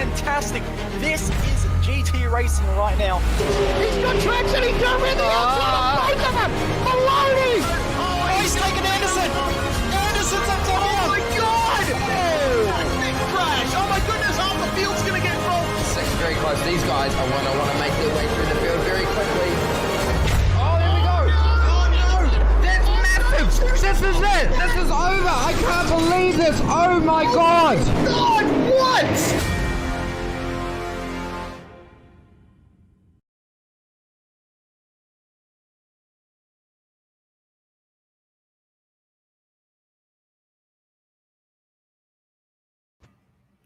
fantastic. This is GT racing right now. He's got traction, he's got rid of the outside of both of them! Maloney! Oh, he's taken Anderson! Anderson's up top! Oh my god! Oh. Big crash! Oh my goodness, half the field's gonna get rolled! This is very close. These guys are want to make their way through the field very quickly. This is it! This is over! I can't believe this! Oh my god! God, what?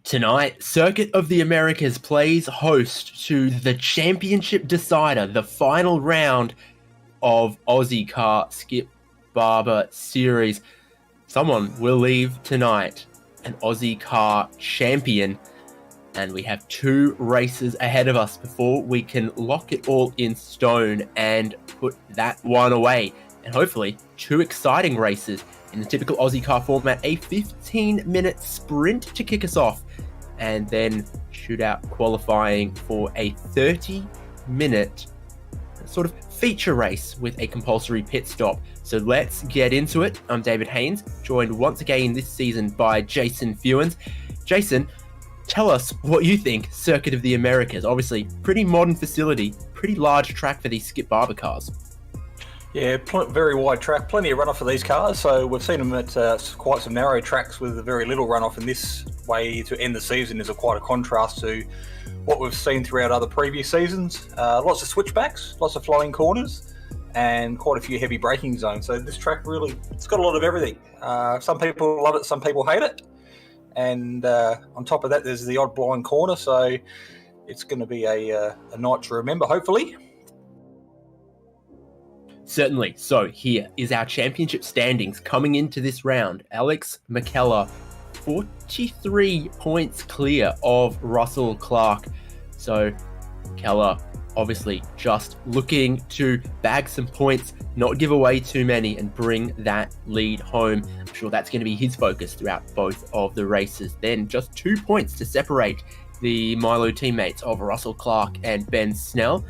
Tonight, Circuit of the Americas plays host to the championship decider, the final round of Ozicar Skip Barber Series. Someone will leave tonight an Aussie car champion, and we have 2 races ahead of us before we can lock it all in stone and put that one away. And hopefully 2 exciting races in the typical Aussie car format, a 15-minute sprint to kick us off, and then shootout qualifying for a 30-minute sort of feature race with a compulsory pit stop. So let's get into it. I'm David Haynes, joined once again this season by Jason Fewens. Jason, tell us what you think Circuit of the Americas. Obviously, pretty modern facility, pretty large track for these Skip Barber cars. Yeah, very wide track, plenty of runoff for these cars. So we've seen them at quite some narrow tracks with very little runoff, and this way to end the season is quite a contrast to what we've seen throughout other previous seasons. Lots of switchbacks, lots of flowing corners, and quite a few heavy braking zones. So this track really, it's got a lot of everything. Some people love it, some people hate it. And on top of that, there's the odd blind corner. So it's going to be a night to remember, hopefully. Certainly. So here is our championship standings coming into this round. Alex McKellar, 43 points clear of Russell Clark. So McKellar obviously just looking to bag some points, not give away too many, and bring that lead home. I'm sure that's going to be his focus throughout both of the races. Then just 2 points to separate the Milo teammates of Russell Clark and Ben Snell.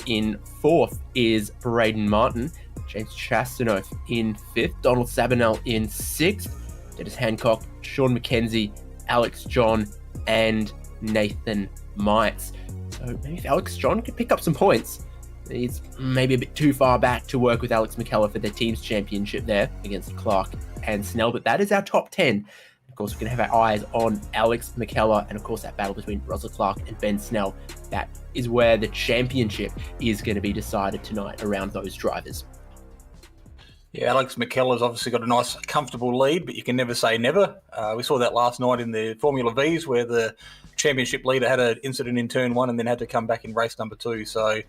In 4th is Braden Martin, James Chastanoff in 5th, Donald Sabinell in 6th, Dennis Hancock, Sean Mckenzie, Alex John, and Nathan Mites. So maybe if Alex John could pick up some points, he's maybe a bit too far back to work with Alex McKellar for their team's championship there against Clark and Snell, but that is our top 10. Of course, we're going to have our eyes on Alex McKellar and, of course, that battle between Russell Clark and Ben Snell. That is where the championship is going to be decided tonight around those drivers. Yeah, Alex McKellar's obviously got a nice, comfortable lead, but you can never say never. We saw that last night in the Formula Vs where the championship leader had an incident in turn 1 and then had to come back in race number 2. So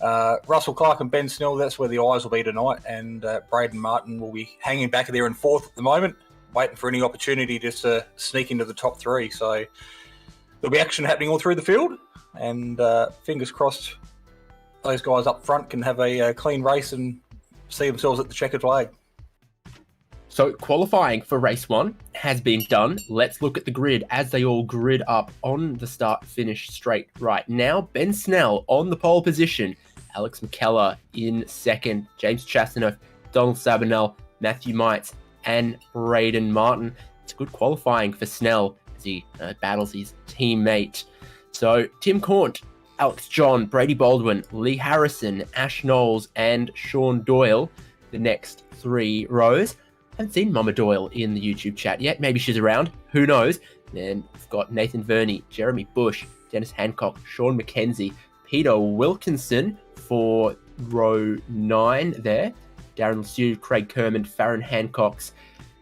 Russell Clark and Ben Snell, that's where the eyes will be tonight, and Braden Martin will be hanging back there in 4th at the moment, waiting for any opportunity just to sneak into the top 3. So there'll be action happening all through the field, and fingers crossed those guys up front can have a clean race and see themselves at the checkered flag. So qualifying for race 1 has been done. Let's look at the grid as they all grid up on the start-finish straight right now. Ben Snell on the pole position, Alex McKellar in 2nd, James Chastanoff, Donald Sabinell, Matthew Mites, and Braden Martin. It's good qualifying for Snell as he battles his teammate. So Tim Cornt, Alex John, Brady Baldwin, Lee Harrison, Ash Knowles, and Sean Doyle, the next 3 rows. Haven't seen Mama Doyle in the YouTube chat yet. Maybe she's around. Who knows? Then we've got Nathan Verney, Jeremy Bush, Dennis Hancock, Sean Mckenzie, Peter Wilkinson for row 9 there. Darren Lesueur, Craig Kermond, Farron Hancox,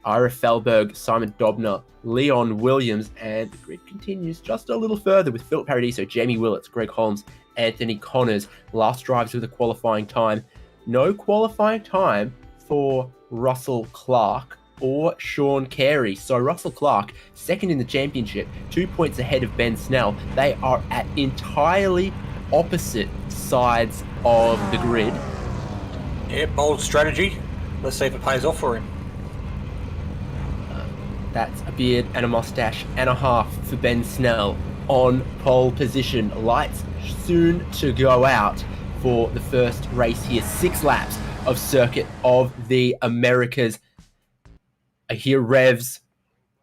Ira Felberg, Simon Dobner, Leon Williams, and the grid continues just a little further with Philip Paradiso, Jamie Willits, Greg Holmes, Anthony Connors. Last drives with a qualifying time. No qualifying time for Russell Clark or Sean Carey. So Russell Clark, 2nd in the championship, 2 points ahead of Ben Snell. They are at entirely opposite sides of the grid. Yeah, bold strategy. Let's see if it pays off for him. That's a beard and a mustache and a half for Ben Snell on pole position. Lights soon to go out for the first race here. 6 laps of Circuit of the Americas. I hear revs,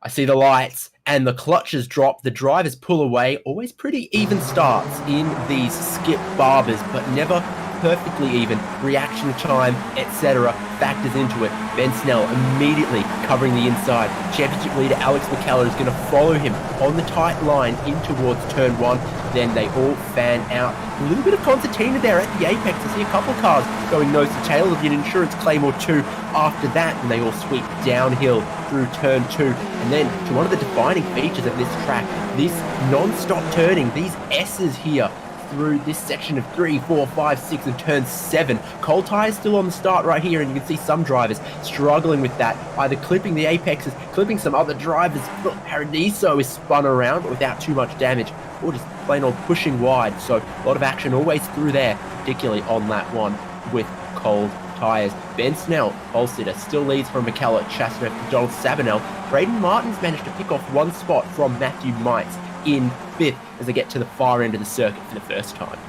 I see the lights, and the clutches drop. The drivers pull away. Always pretty even starts in these Skip Barbers, but never perfectly even. Reaction time, etc. factors into it. Ben Snell immediately covering the inside. Championship leader Alex McKellar is going to follow him on the tight line in towards turn 1. Then they all fan out. A little bit of concertina there at the apex. I see a couple of cars going nose to tail. There'll be an insurance claim or two after that, and they all sweep downhill through turn 2. And then to one of the defining features of this track, this non-stop turning, these S's here through this section of 3, 4, 5, 6 and turn 7. Cold tyres still on the start right here, and you can see some drivers struggling with that, either clipping the apexes, clipping some other drivers. Paradiso is spun around but without too much damage, or just plain old pushing wide. So a lot of action always through there, particularly on lap 1 with cold tyres. Ben Snell, pole sitter, still leads from Untitled Chapter to Donald Sabinell. Braden Martin's managed to pick off 1 spot from Matthew Mites in 5th as they get to the far end of the circuit for the first time.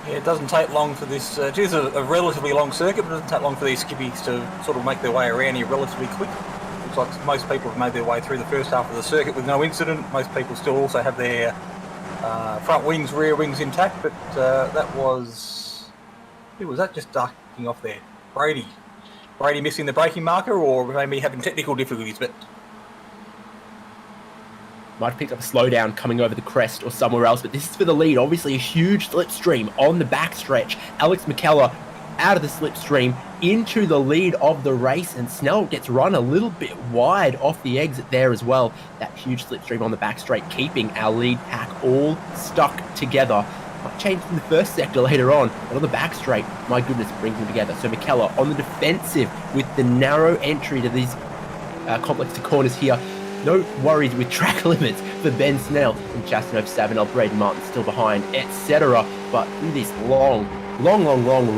Yeah, it doesn't take long for this. It is a relatively long circuit, but it doesn't take long for these skippies to sort of make their way around here relatively quick. Looks like most people have made their way through the first half of the circuit with no incident. Most people still also have their front wings, rear wings intact, but that was... Who was that just ducking off there? Brady missing the braking marker, or maybe having technical difficulties, but... Might have picked up a slowdown coming over the crest or somewhere else, but this is for the lead. Obviously a huge slipstream on the backstretch. Alex McKellar out of the slipstream into the lead of the race, and Snell gets run a little bit wide off the exit there as well. That huge slipstream on the backstraight, keeping our lead pack all stuck together. Might change in the first sector later on, but on the backstraight, my goodness, it brings them together. So McKellar on the defensive with the narrow entry to these complex to corners here. No worries with track limits for Ben Snell and Chastanov, Sabinell, Braden Martin still behind, etc. But in this long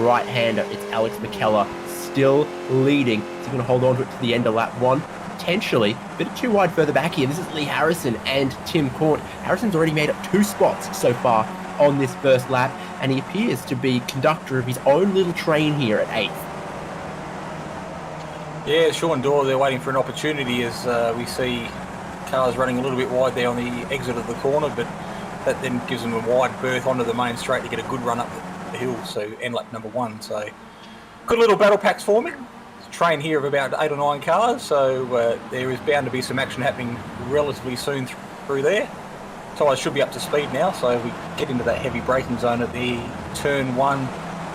right-hander, it's Alex McKellar still leading. He's going to hold on to it to the end of lap 1. Potentially a bit too wide further back here. This is Lee Harrison and Tim Cornt. Harrison's already made up 2 spots so far on this first lap, and he appears to be conductor of his own little train here at 8th. Yeah, Sean Dorr, they're waiting for an opportunity as we see cars running a little bit wide there on the exit of the corner, but that then gives them a wide berth onto the main straight to get a good run up the hill, so end lap number 1. So good little battle packs forming. It's a train here of about 8 or 9 cars, so there is bound to be some action happening relatively soon through there. Tyres should be up to speed now, so we get into that heavy braking zone at the turn 1.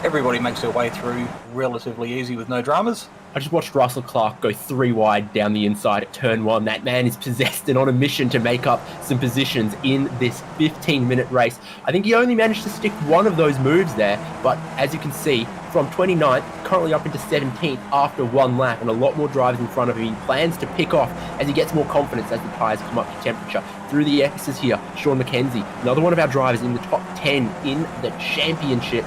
Everybody makes their way through relatively easy with no dramas. I just watched Russell Clark go 3 wide down the inside at turn 1. That man is possessed and on a mission to make up some positions in this 15-minute race. I think he only managed to stick one of those moves there, but as you can see, from 29th, currently up into 17th after 1 lap, and a lot more drivers in front of him. He plans to pick off as he gets more confidence as the tyres come up to temperature. Through the X's here, Sean Mckenzie, another one of our drivers in the top 10 in the championship,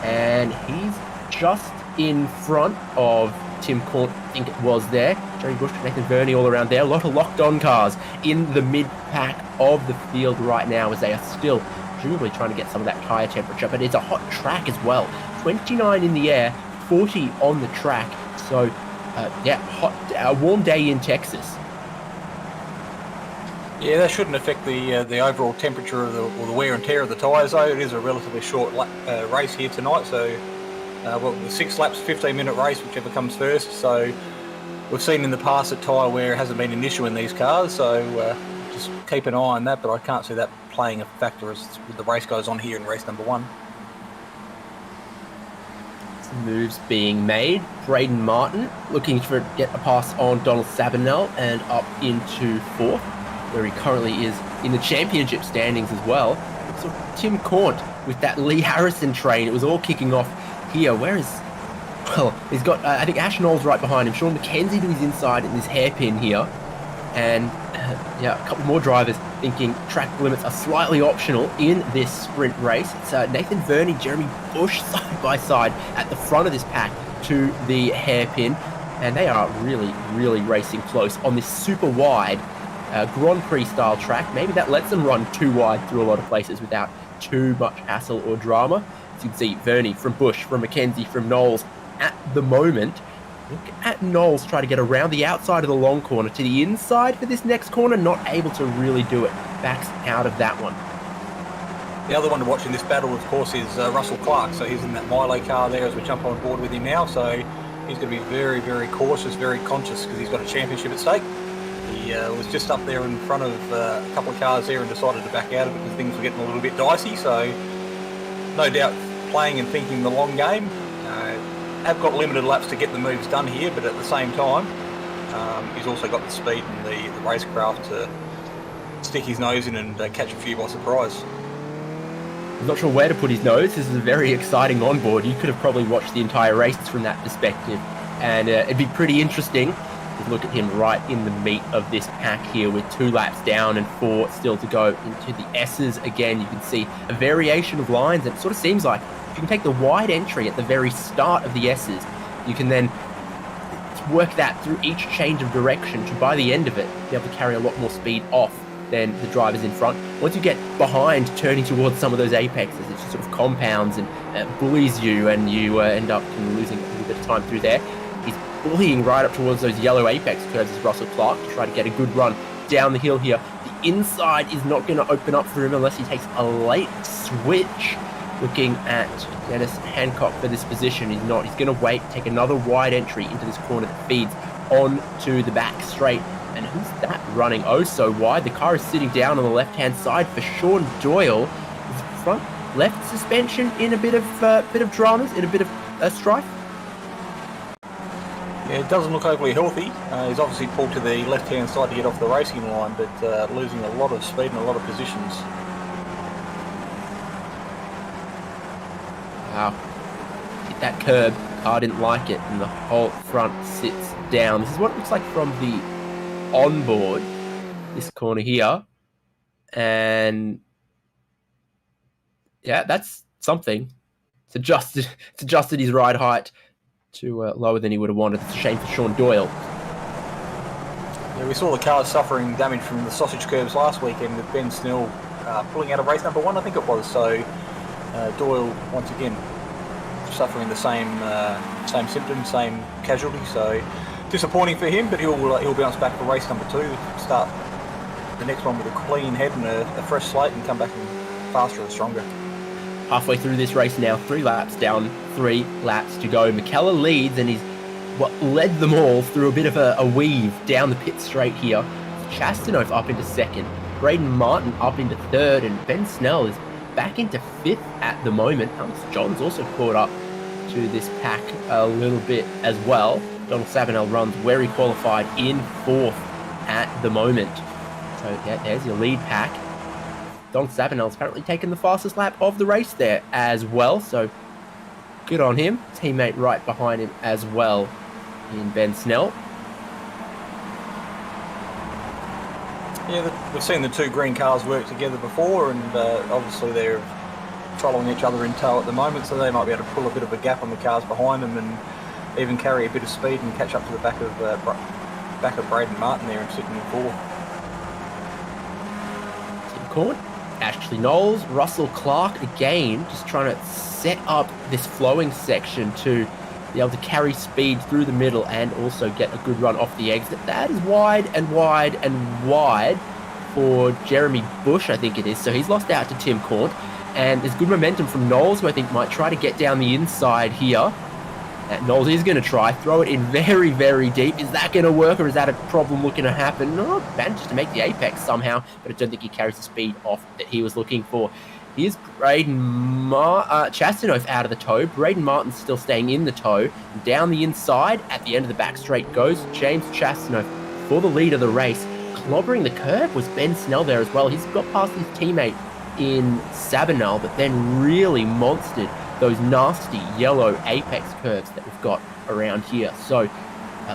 and he's just in front of Tim Cornt, I think it was there. Jerry Bush, Nathan Verney all around there. A lot of locked-on cars in the mid-pack of the field right now as they are still presumably trying to get some of that tyre temperature, but it's a hot track as well. 29 in the air, 40 on the track. So, hot, a warm day in Texas. Yeah, that shouldn't affect the overall temperature of or the wear and tear of the tyres, though. It is a relatively short race here tonight, so... the 6 laps, 15-minute race, whichever comes first. So we've seen in the past that tyre wear hasn't been an issue in these cars, so just keep an eye on that, but I can't see that playing a factor as the race goes on here in race number 1. Some moves being made. Braden Martin looking to get a pass on Donald Sabinell and up into 4th, where he currently is in the championship standings as well. So Tim Cornt with that Lee Harrison train, it was all kicking off here. Where is... Well, he's got, I think Ash Knowles right behind him. Sean Mckenzie to his inside in this hairpin here. And, a couple more drivers thinking track limits are slightly optional in this sprint race. It's Nathan Verney, Jeremy Bush side by side at the front of this pack to the hairpin. And they are really racing close on this super wide Grand Prix style track. Maybe that lets them run too wide through a lot of places without too much hassle or drama. As you can see, Vernie from Bush, from Mckenzie, from Knowles at the moment. Look at Knowles try to get around the outside of the long corner to the inside for this next corner, not able to really do it. Backs out of that one. The other one to watch in this battle, of course, is Russell Clark. So he's in that Milo car there as we jump on board with him now. So he's going to be very, very cautious, very conscious because he's got a championship at stake. He was just up there in front of a couple of cars there and decided to back out of it because things were getting a little bit dicey. So no doubt playing and thinking the long game. Have got limited laps to get the moves done here, but at the same time, he's also got the speed and the racecraft to stick his nose in and catch a few by surprise. I'm not sure where to put his nose. This is a very exciting onboard. You could have probably watched the entire race from that perspective, and it'd be pretty interesting to look at him right in the meat of this pack here with 2 laps down and 4 still to go into the S's. Again, you can see a variation of lines. It sort of seems like if you can take the wide entry at the very start of the S's, you can then work that through each change of direction to, by the end of it, be able to carry a lot more speed off than the drivers in front. Once you get behind, turning towards some of those apexes, it just sort of compounds and bullies you, and you end up losing a little bit of time through there. He's bullying right up towards those yellow apex curves as Russell Clark to try to get a good run down the hill here. The inside is not going to open up for him unless he takes a late switch. Looking at Dennis Hancock for this position. He's not. He's going to wait, take another wide entry into this corner that feeds onto the back straight. And who's that running oh so wide? The car is sitting down on the left-hand side for Sean Doyle. His front left suspension in a bit of dramas, in a bit of strife. Yeah, it doesn't look overly healthy. He's obviously pulled to the left-hand side to get off the racing line, but losing a lot of speed and a lot of positions. Wow. Hit that curb. Car didn't like it, and the whole front sits down. This is what it looks like from the onboard. This corner here. And yeah, that's something. It's adjusted his ride height to lower than he would have wanted. It's a shame for Sean Doyle. Yeah, we saw the cars suffering damage from the sausage curbs last weekend with Ben Snell pulling out of race number 1, I think it was. So Doyle once again suffering the same symptoms, same casualty. So disappointing for him, but he'll bounce back for race number 2. Start the next one with a clean head and a fresh slate, and come back faster and stronger. Halfway through this race now, 3 laps down, 3 laps to go. McKellar leads, and he's led them all through a bit of a weave down the pit straight here. Chastanoff up into 2nd, Braden Martin up into 3rd, and Ben Snell is back into 5th at the moment. Alex Johns also caught up to this pack a little bit as well. Donald Sabanel runs where he qualified in 4th at the moment. So yeah, there's your lead pack. Donald Sabanel's apparently taken the fastest lap of the race there as well. So good on him. Teammate right behind him as well in Ben Snell. Yeah, we've seen the 2 green cars work together before, and obviously they're following each other in tow at the moment, so they might be able to pull a bit of a gap on the cars behind them and even carry a bit of speed and catch up to the back of Braden Martin there and sitting in 4th. Tim Corn, Ashley Knowles, Russell Clark again, just trying to set up this flowing section to be able to carry speed through the middle and also get a good run off the exit. That is wide and wide and wide for Jeremy Bush, I think it is. So he's lost out to Tim Corn. And there's good momentum from Knowles, who I think might try to get down the inside here. Knowles is going to try, throw it in very, very deep. Is that going to work, or is that a problem looking to happen? No, manages to make the apex somehow, but I don't think he carries the speed off that he was looking for. Here's Braden Chastanoff out of the tow. Braden Martin's still staying in the tow. Down the inside, at the end of the back straight goes James Chastanoff for the lead of the race. Clobbering the curb was Ben Snell there as well. He's got past his teammate in Sabanel, but then really monstered those nasty yellow apex curves that we've got around here. So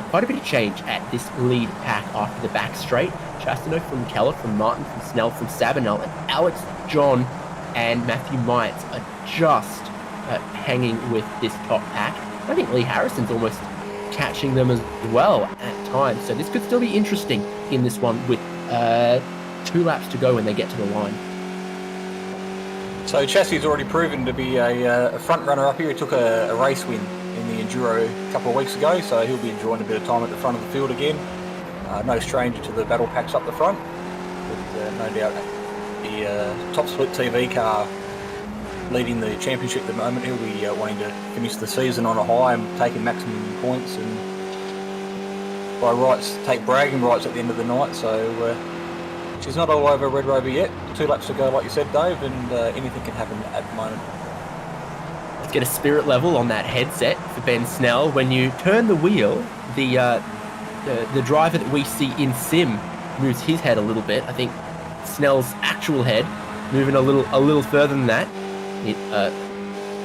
quite a bit of change at this lead pack after the back straight. Chastanoff from Keller, from Martin, from Snell, from Sabanel, and Alex John and Matthew Mites are just hanging with this top pack. I think Lee Harrison's almost catching them as well at times. So this could still be interesting in this one with 2 laps to go when they get to the line. So Chassey's already proven to be a front runner up here. He took a race win in the Enduro a couple of weeks ago, so he'll be enjoying a bit of time at the front of the field again. No stranger to the battle packs up the front, but no doubt the Top Split TV car leading the championship at the moment. He'll be wanting to finish the season on a high and taking maximum points, and by rights take bragging rights at the end of the night. So she's not all over Red Rover yet. 2 laps to go, like you said, Dave, and anything can happen at the moment. Let's get a spirit level on that headset for Ben Snell. When you turn the wheel, the driver that we see in sim moves his head a little bit. I think Snell's actual head moving a little further than that.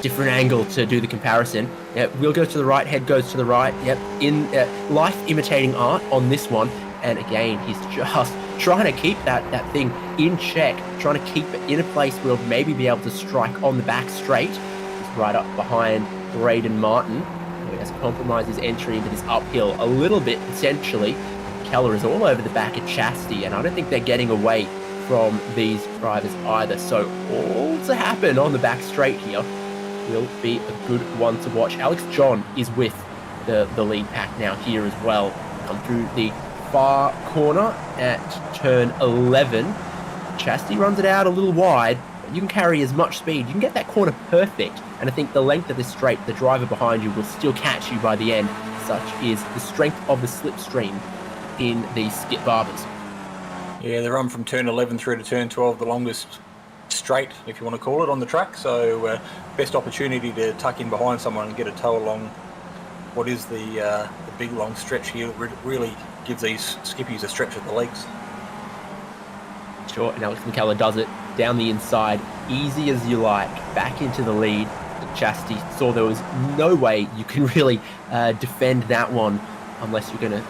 Different angle to do the comparison. Yep, wheel goes to the right, head goes to the right. Yep, in life imitating art on this one. And again, he's just trying to keep that thing in check, trying to keep it in a place where he'll maybe be able to strike on the back straight. He's right up behind Braden Martin, who has compromised his entry into this uphill a little bit, potentially. Keller is all over the back of Chastity, and I don't think they're getting away from these drivers either. So all to happen on the back straight here will be a good one to watch. Alex John is with the lead pack now here as well. Come through the far corner at turn 11. Chastity runs it out a little wide, but you can carry as much speed. You can get that corner perfect, and I think the length of this straight, the driver behind you will still catch you by the end. Such is the strength of the slipstream in these Skip Barbers. Yeah, they run from turn 11 through to turn 12, the longest straight, if you want to call it, on the track. So best opportunity to tuck in behind someone and get a tow along what is the big long stretch here. Really gives these skippies a stretch of the legs. Sure, and Alex McKellar does it down the inside, easy as you like, back into the lead. Chastity saw there was no way you can really defend that one unless you're going to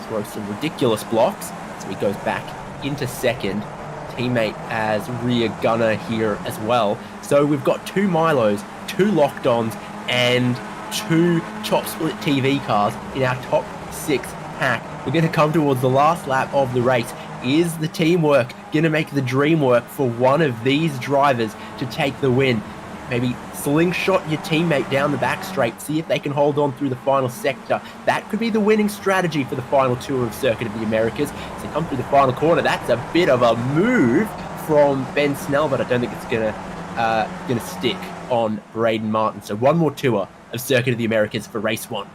throw some ridiculous blocks. So he goes back into second. Teammate as rear gunner here as well. So we've got 2 Milos, 2 locked-ons, and 2 Top Split TV cars in our top 6 pack. We're going to come towards the last lap of the race. Is the teamwork going to make the dream work for one of these drivers to take the win? Maybe slingshot your teammate down the back straight, see if they can hold on through the final sector. That could be the winning strategy for the final tour of Circuit of the Americas. So come through the final corner. That's a bit of a move from Ben Snell, but I don't think it's gonna stick on Braden Martin. So one more tour of Circuit of the Americas for race 1.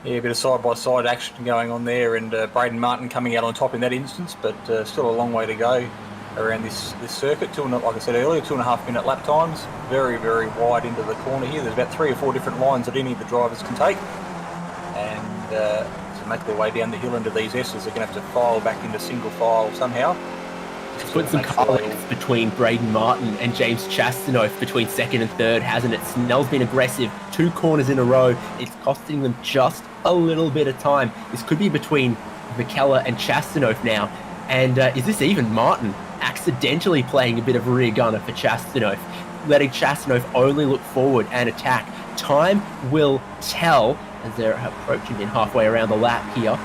Yeah, a bit of side-by-side action going on there, and Braden Martin coming out on top in that instance, but still a long way to go around this circuit. Like I said earlier, 2.5 minute lap times. Very, very wide into the corner here. There's about 3 or 4 different lines that any of the drivers can take. And to make their way down the hill into these S's, they're going to have to file back into single file somehow. Put some car lengths between Braden Martin and James Chastanoff between second and third, hasn't it? Snell's been aggressive, 2 corners in a row. It's costing them just a little bit of time. This could be between McKellar and Chastanoff now. And is this even Martin accidentally playing a bit of rear gunner for Chastanoff, letting Chastanoff only look forward and attack? Time will tell as they're approaching in halfway around the lap here.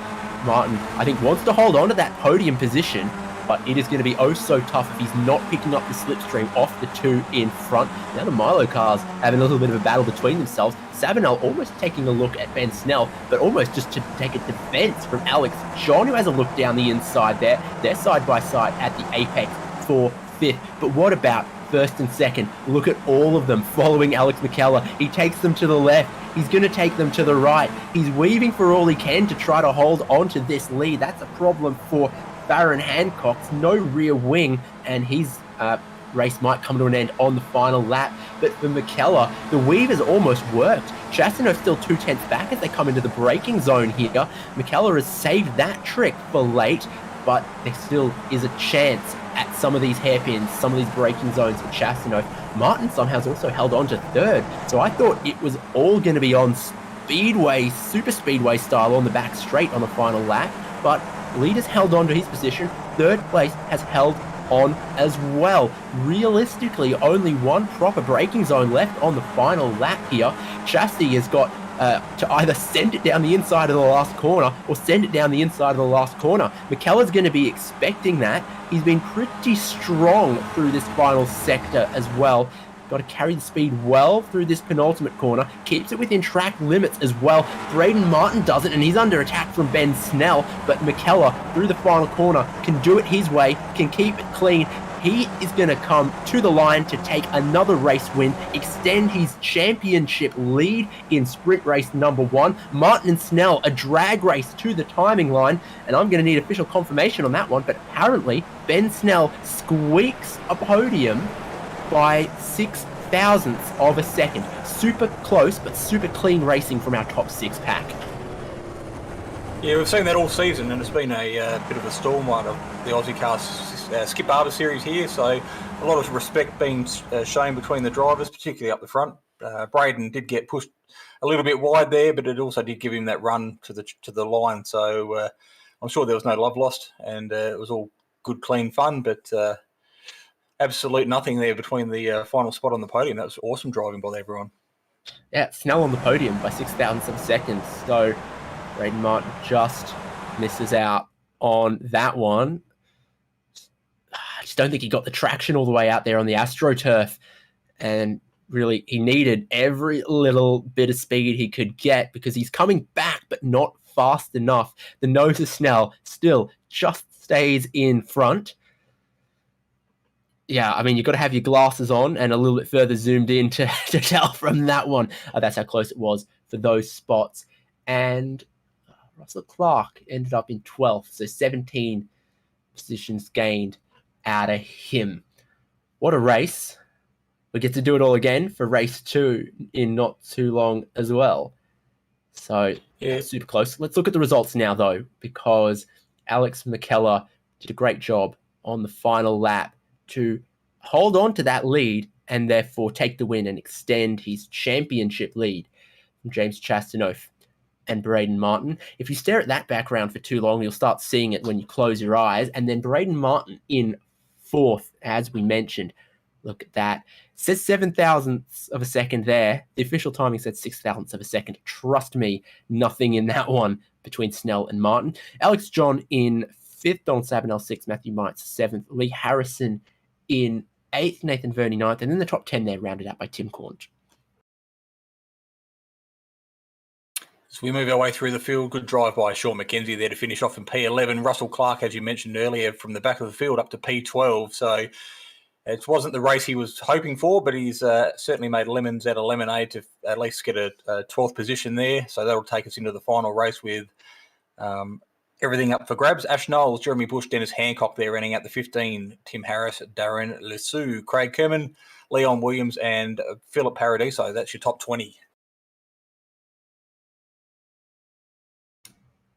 Martin, I think, wants to hold on to that podium position, but it is going to be oh so tough if he's not picking up the slipstream off the 2 in front. Now the Milo cars having a little bit of a battle between themselves. Savinel almost taking a look at Ben Snell, but almost just to take a defense from Alex John, who has a look down the inside there. They're side by side at the apex for 5th. But what about 1st and 2nd? Look at all of them following Alex McKellar. He takes them to the left. He's going to take them to the right. He's weaving for all he can to try to hold on to this lead. That's a problem for Barron Hancock's no rear wing, and his race might come to an end on the final lap. But for McKellar, the weave has almost worked. Chastanoff still 2/10 back as they come into the braking zone here. McKellar has saved that trick for late, but there still is a chance at some of these hairpins, some of these braking zones for Chastanoff. Martin somehow has also held on to 3rd, so I thought it was all going to be on speedway, super speedway style on the back straight on the final lap, but leader's held on to his position. 3rd place has held on as well. Realistically, only 1 proper braking zone left on the final lap here. Chastity has got to either send it down the inside of the last corner or send it down the inside of the last corner. McKellar's going to be expecting that. He's been pretty strong through this final sector as well. Got to carry the speed well through this penultimate corner. Keeps it within track limits as well. Braden Martin does it, and he's under attack from Ben Snell. But McKellar, through the final corner, can do it his way, can keep it clean. He is going to come to the line to take another race win, extend his championship lead in sprint race number 1. Martin and Snell, a drag race to the timing line, and I'm going to need official confirmation on that one, but apparently Ben Snell squeaks a podium by 0.006 of a second. Super close, but super clean racing from our top 6 pack. Yeah, we've seen that all season, and it's been a bit of a storm one of the Ozicar Skip Barber Series here, so a lot of respect being shown between the drivers, particularly up the front. Braden did get pushed a little bit wide there, but it also did give him that run to the line, so I'm sure there was no love lost, and it was all good, clean fun, but absolute nothing there between the final spot on the podium. That was awesome driving by everyone. Yeah, Snell on the podium by 0.006 of a second, so Braden Martin just misses out on that one. I just don't think he got the traction all the way out there on the AstroTurf. And really, he needed every little bit of speed he could get because he's coming back, but not fast enough. The nose of Snell still just stays in front. Yeah, I mean, you've got to have your glasses on and a little bit further zoomed in to tell from that one. That's how close it was for those spots. And Russell Clark ended up in 12th, so 17 positions gained out of him. What a race. We get to do it all again for race 2 in not too long as well. So, yeah, super close. Let's look at the results now, though, because Alex McKellar did a great job on the final lap to hold on to that lead and therefore take the win and extend his championship lead from James Chastanoff and Braden Martin. If you stare at that background for too long, you'll start seeing it when you close your eyes. And then Braden Martin in 4th, as we mentioned. Look at that. It says 0.007 of a second there. The official timing said 0.006 of a second. Trust me, nothing in that one between Snell and Martin. Alex John in 5th, Donald Sabanel 6th, Matthew Mites 7th, Lee Harrison in 8th, Nathan Verney 9th, and then the top 10 there rounded out by Tim Cornish. As we move our way through the field, good drive by Sean Mckenzie there to finish off in P11. Russell Clark, as you mentioned earlier, from the back of the field up to P12. So it wasn't the race he was hoping for, but he's certainly made lemons out of lemonade to at least get a 12th position there. So that'll take us into the final race with everything up for grabs. Ash Knowles, Jeremy Bush, Dennis Hancock there running out the 15. Tim Harris, Darren Lesueur, Craig Kerman, Leon Williams, and Philip Paradiso. That's your top 20.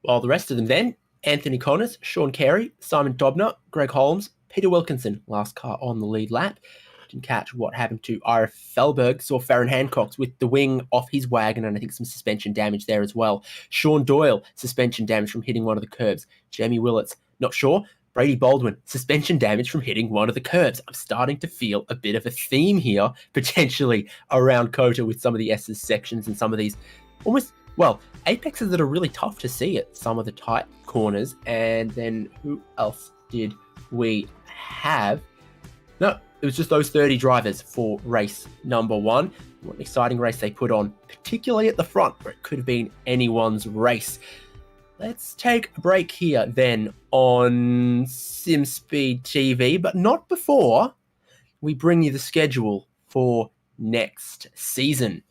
While the rest of them then, Anthony Connors, Sean Carey, Simon Dobner, Greg Holmes, Peter Wilkinson, last car on the lead lap. Didn't catch what happened to Ira Felberg. Saw Farron Hancock with the wing off his wagon and I think some suspension damage there as well. Sean Doyle, suspension damage from hitting one of the curbs. Jamie Willits, not sure. Brady Baldwin, suspension damage from hitting one of the curbs. I'm starting to feel a bit of a theme here, potentially, around COTA with some of the S's sections and some of these almost, well, apexes that are really tough to see at some of the tight corners. And then who else did we have? No, it was just those 30 drivers for race number 1. What an exciting race they put on, particularly at the front, where it could have been anyone's race. Let's take a break here then on Simspeed TV, but not before we bring you the schedule for next season.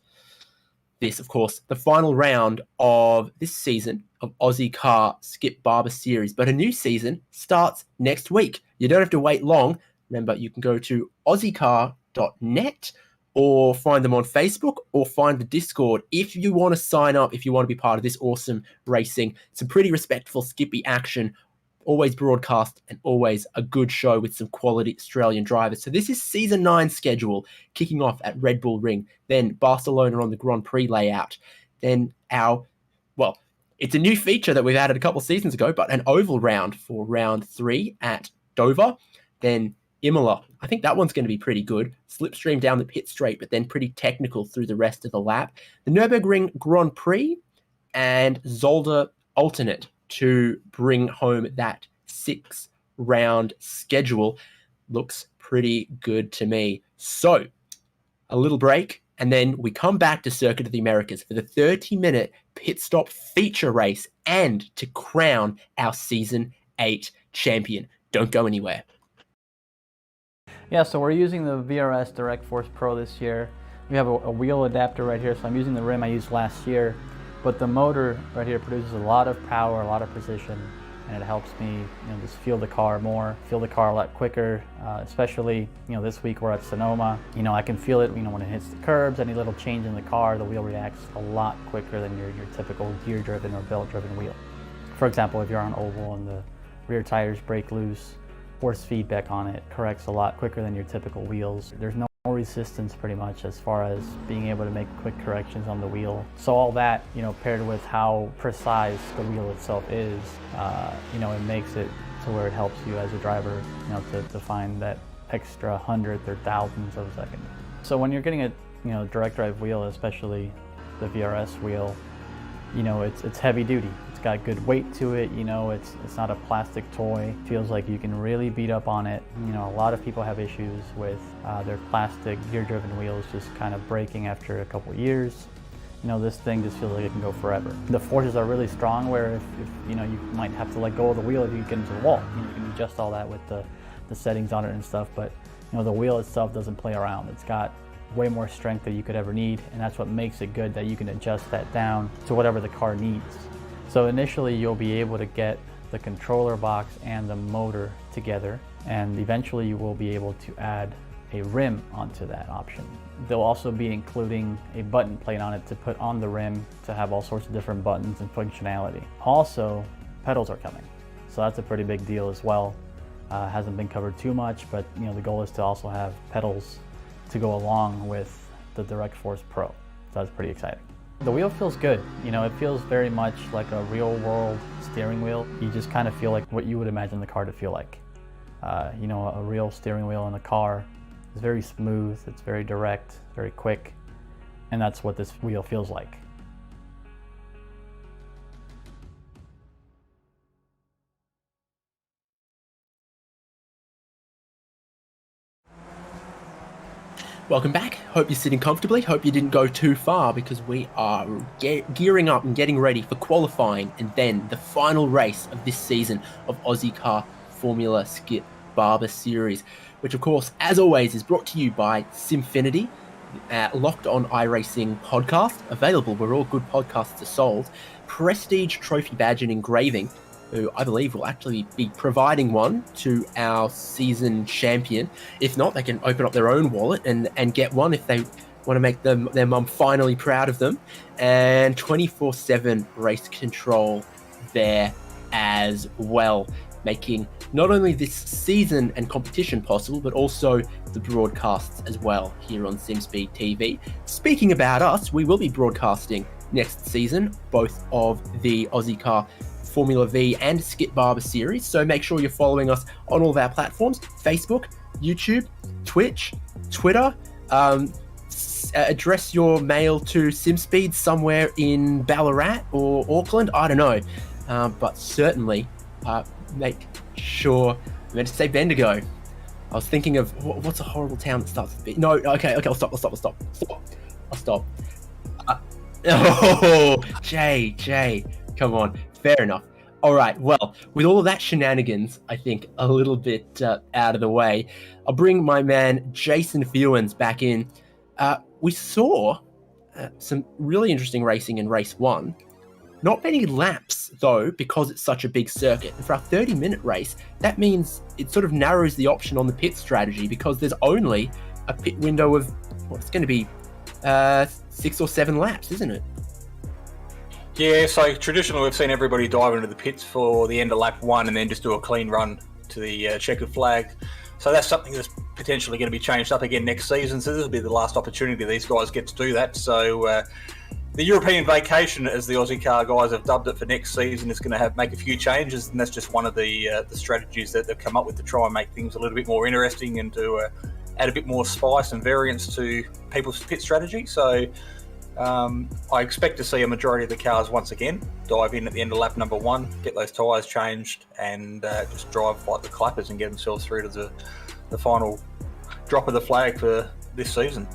This, of course, the final round of this season of Ozicar Skip Barber Series. But a new season starts next week. You don't have to wait long. Remember, you can go to ozicar.net or find them on Facebook or find the Discord if you want to sign up, if you want to be part of this awesome racing. Some pretty respectful Skippy action, always broadcast and always a good show with some quality Australian drivers. So this is season 9 schedule kicking off at Red Bull Ring, then Barcelona on the Grand Prix layout, then it's a new feature that we've added a couple of seasons ago, but an oval round for round 3 at Dover, then Imola. I think that one's going to be pretty good. Slipstream down the pit straight, but then pretty technical through the rest of the lap. The Nürburgring Grand Prix and Zolder Alternate to bring home that 6-round schedule. Looks pretty good to me. So, a little break, and then we come back to Circuit of the Americas for the 30-minute pit stop feature race and to crown our Season 8 champion. Don't go anywhere. Yeah, so we're using the VRS Direct Force Pro this year. We have a wheel adapter right here, so I'm using the rim I used last year, but the motor right here produces a lot of power, a lot of precision, and it helps me, just feel the car more, feel the car a lot quicker, especially, this week we're at Sonoma. I can feel it, when it hits the curbs, any little change in the car, the wheel reacts a lot quicker than your typical gear-driven or belt-driven wheel. For example, if you're on oval and the rear tires break loose, force feedback on it corrects a lot quicker than your typical wheels. There's no resistance pretty much as far as being able to make quick corrections on the wheel. So all that, paired with how precise the wheel itself is, it makes it to where it helps you as a driver, to find that extra hundredth or thousandths of a second. So when you're getting a direct drive wheel, especially the VRS wheel, it's heavy duty. It's got good weight to it, it's not a plastic toy. It feels like you can really beat up on it. A lot of people have issues with their plastic gear-driven wheels just kind of breaking after a couple years. This thing just feels like it can go forever. The forces are really strong where if you might have to let go of the wheel if you get into the wall. You can adjust all that with the settings on it and stuff, but the wheel itself doesn't play around. It's got way more strength than you could ever need, and that's what makes it good, that you can adjust that down to whatever the car needs. So initially you'll be able to get the controller box and the motor together, and eventually you will be able to add a rim onto that option. They'll also be including a button plate on it to put on the rim to have all sorts of different buttons and functionality. Also, pedals are coming, so that's a pretty big deal as well. Hasn't been covered too much, but the goal is to also have pedals to go along with the Direct Force Pro. So that's pretty exciting. The wheel feels good. It feels very much like a real world steering wheel. You just kind of feel like what you would imagine the car to feel like. A real steering wheel in a car is very smooth, it's very direct, very quick, and that's what this wheel feels like. Welcome back. Hope you're sitting comfortably. Hope you didn't go too far, because we are gearing up and getting ready for qualifying and then the final race of this season of Ozicar Formula Skip Barber Series, which of course, as always, is brought to you by Simfinity, Locked On iRacing podcast, available where all good podcasts are sold, Prestige Trophy Badge and Engraving, who I believe will actually be providing one to our season champion. If not, they can open up their own wallet and get one if they want to make their mum finally proud of them. And 24/7 race control there as well, making not only this season and competition possible, but also the broadcasts as well here on Simspeed TV. Speaking about us, we will be broadcasting next season, both of the Ozicar Formula V and Skip Barber Series, so make sure you're following us on all of our platforms: Facebook, YouTube, Twitch, Twitter. Address your mail to Simspeed somewhere in Ballarat or Auckland, I don't know, but certainly make sure. I meant to say Bendigo. I was thinking of what's a horrible town that starts with B? No, okay, I'll stop. Oh, Jay, come on. Fair enough. All right, well, with all of that shenanigans, I think, a little bit out of the way, I'll bring my man Jason Fewens back in. We saw some really interesting racing in race 1. Not many laps, though, because it's such a big circuit. And for our 30-minute race, that means it sort of narrows the option on the pit strategy, because there's only a pit window of, it's going to be 6 or 7 laps, isn't it? Yeah, so traditionally we've seen everybody dive into the pits for the end of lap 1 and then just do a clean run to the checkered flag. So that's something that's potentially going to be changed up again next season. So this will be the last opportunity these guys get to do that. So the European vacation, as the Aussie car guys have dubbed it for next season, is going to make a few changes, and that's just one of the strategies that they've come up with to try and make things a little bit more interesting and to add a bit more spice and variance to people's pit strategy. So I expect to see a majority of the cars once again dive in at the end of lap number 1, get those tyres changed, and just drive like the clappers and get themselves through to the final drop of the flag for this season.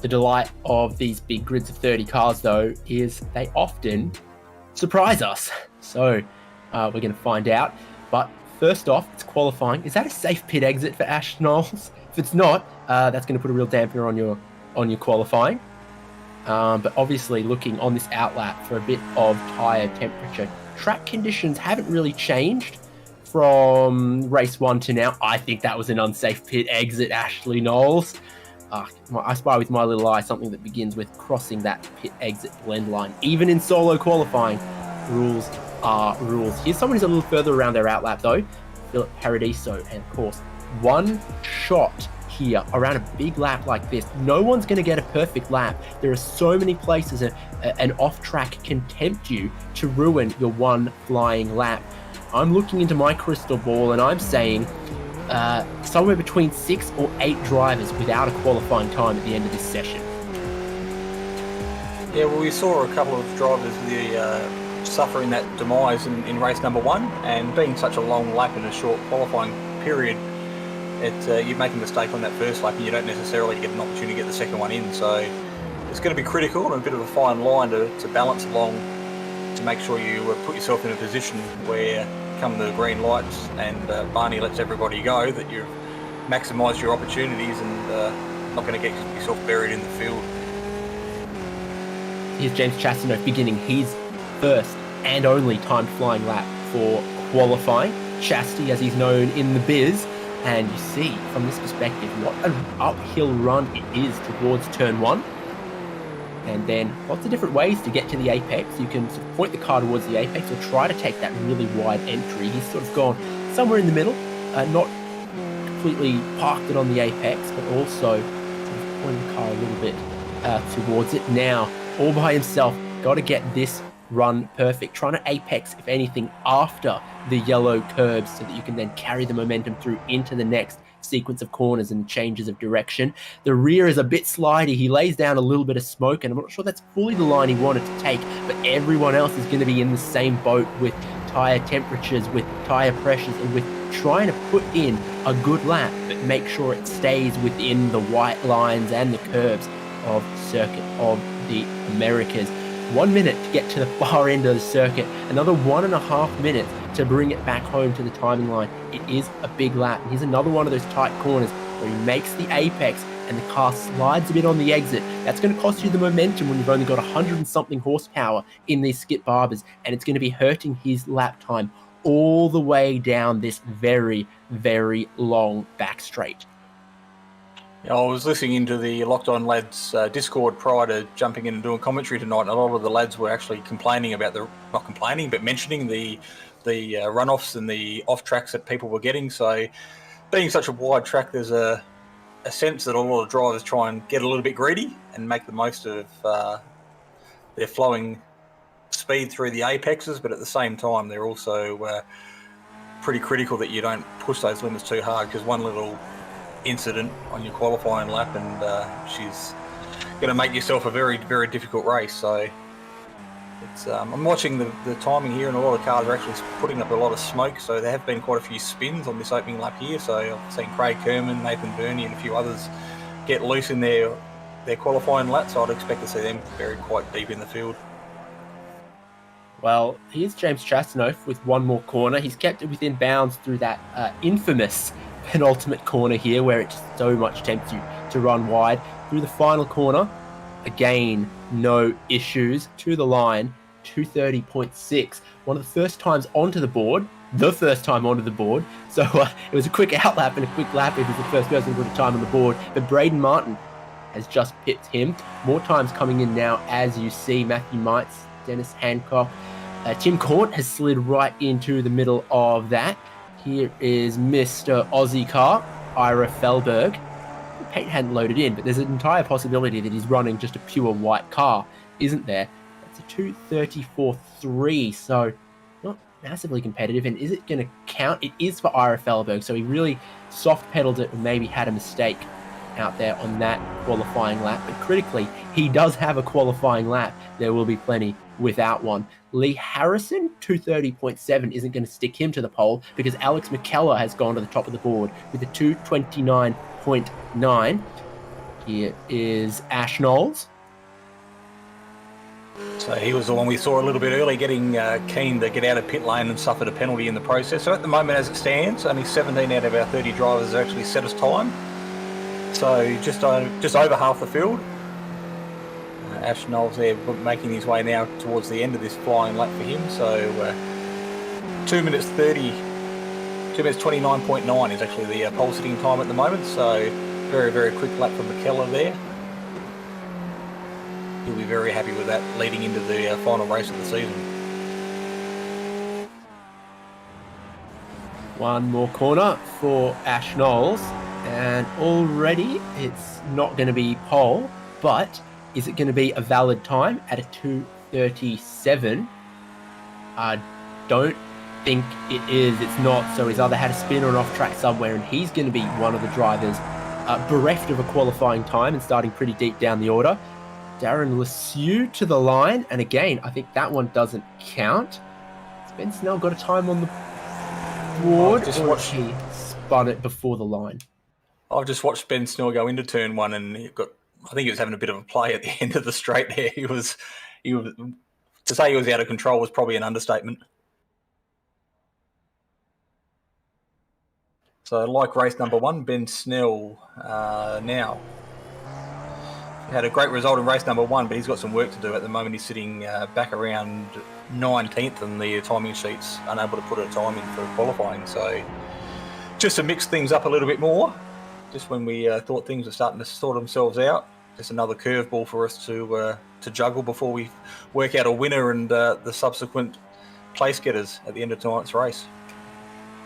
The delight of these big grids of 30 cars, though, is they often surprise us. So we're going to find out. But first off, it's qualifying. Is that a safe pit exit for Ash Knowles? If it's not, that's going to put a real dampener on your qualifying. But obviously, looking on this outlap for a bit of tyre temperature, track conditions haven't really changed from race 1 to now. I think that was an unsafe pit exit, Ashley Knowles. I spy with my little eye something that begins with crossing that pit exit blend line. Even in solo qualifying, rules are rules. Here's someone who's a little further around their outlap though, Philip Paradiso, and of course, one shot here around a big lap like this. No one's going to get a perfect lap. There are so many places an off-track can tempt you to ruin your one flying lap. I'm looking into my crystal ball and I'm saying somewhere between 6 or 8 drivers without a qualifying time at the end of this session. Yeah, well, we saw a couple of drivers suffering that demise in race number 1, and being such a long lap in a short qualifying period, you make a mistake on that first lap and you don't necessarily get an opportunity to get the second one in. So it's going to be critical and a bit of a fine line to balance along to make sure you put yourself in a position where, come the green lights and Barney lets everybody go, that you've maximised your opportunities and not going to get yourself buried in the field. Here's James Chastanoff beginning his first and only timed flying lap for qualifying. Chasty, as he's known in the biz, and you see from this perspective what an uphill run it is towards turn 1. And then lots of different ways to get to the apex. You can sort of point the car towards the apex or try to take that really wide entry. He's sort of gone somewhere in the middle, not completely parked it on the apex, but also sort of pointing the car a little bit towards it. Now, all by himself, got to get this run perfect, trying to apex, if anything, after the yellow curbs so that you can then carry the momentum through into the next sequence of corners and changes of direction. The rear is a bit slidey. He lays down a little bit of smoke, and I'm not sure that's fully the line he wanted to take, but everyone else is going to be in the same boat with tyre temperatures, with tyre pressures, and with trying to put in a good lap, but make sure it stays within the white lines and the curves of Circuit of the Americas. 1 minute to get to the far end of the circuit, another 1.5 minutes to bring it back home to the timing line. It is a big lap. And here's another one of those tight corners where he makes the apex and the car slides a bit on the exit. That's going to cost you the momentum when you've only got 100 and something horsepower in these Skip Barbers, and it's going to be hurting his lap time all the way down this very, very long back straight. I was listening into the Locked On Lads Discord prior to jumping in and doing commentary tonight, and a lot of the lads were actually complaining about not complaining, but mentioning the runoffs and the off tracks that people were getting. So being such a wide track, there's a sense that a lot of drivers try and get a little bit greedy and make the most of their flowing speed through the apexes, but at the same time, they're also pretty critical that you don't push those limits too hard, because one little incident on your qualifying lap and she's going to make yourself a very, very difficult race. So it's I'm watching the timing here, and a lot of cars are actually putting up a lot of smoke, so there have been quite a few spins on this opening lap here. So I've seen Craig Kerman, Nathan Burney and a few others get loose in their qualifying lap, so I'd expect to see them buried quite deep in the field. Well, here's James Chastanoff with one more corner. He's kept it within bounds through that infamous penultimate corner here, where it just so much tempts you to run wide. Through the final corner, again, no issues. To the line, 230.6. One of the first times onto the board. So it was a quick outlap and a quick lap if he's the first person to put a time on the board. But Braden Martin has just pipped him. More times coming in now, as you see. Matthew Mites, Dennis Hancock. Tim Cornt has slid right into the middle of that. Here is Mr. Ozicar, Ira Felberg. paint hadn't loaded in, but there's an entire possibility that he's running just a pure white car, isn't there? That's a 2:34.3, so not massively competitive. And is it going to count? It is for Ira Felberg, so he really soft pedaled it and maybe had a mistake out there on that qualifying lap. But critically, he does have a qualifying lap. There will be plenty without one. Lee Harrison, 2:30.7, isn't going to stick him to the pole because Alex McKellar has gone to the top of the board with a 2:29.9. Here is Ash Knowles. So he was the one we saw a little bit early, getting keen to get out of pit lane and suffered a penalty in the process. So at the moment, as it stands, only 17 out of our 30 drivers have actually set us time. So just over half the field. Ash Knowles there making his way now towards the end of this flying lap for him. So 2 minutes 29.9 is actually the pole sitting time at the moment. So very, very quick lap from McKellar there. He'll be very happy with that leading into the final race of the season. One more corner for Ash Knowles, and already it's not going to be pole, but is it going to be a valid time at a 2:37? I don't think it is. It's not. So he's either had a spin or an off-track somewhere, and he's going to be one of the drivers bereft of a qualifying time and starting pretty deep down the order. Darren Lesueur to the line, and again, I think that one doesn't count. Has Ben Snell got a time on the board, or he spun it before the line? I've just watched Ben Snell go into turn one, and I think he was having a bit of a play at the end of the straight there. He was to say he was out of control was probably an understatement. So like race number one, Ben Snell now had a great result in race number one, but he's got some work to do at the moment. He's sitting back around 19th, and the timing sheet's unable to put a time in for qualifying. So just to mix things up a little bit more, just when we thought things were starting to sort themselves out, just another curveball for us to juggle before we work out a winner and the subsequent place getters at the end of tonight's race.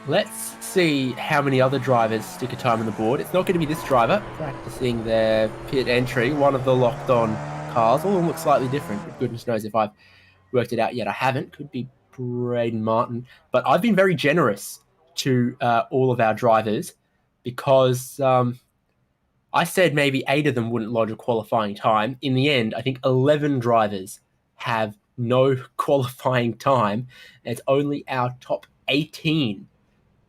Let's see how many other drivers stick a time on the board. It's not going to be this driver practicing their pit entry, one of the locked-on cars. All of them look slightly different, but goodness knows if I've worked it out yet. I haven't. Could be Braden Martin. But I've been very generous to all of our drivers because I said maybe 8 of them wouldn't lodge a qualifying time. In the end, I think 11 drivers have no qualifying time. It's only our top 18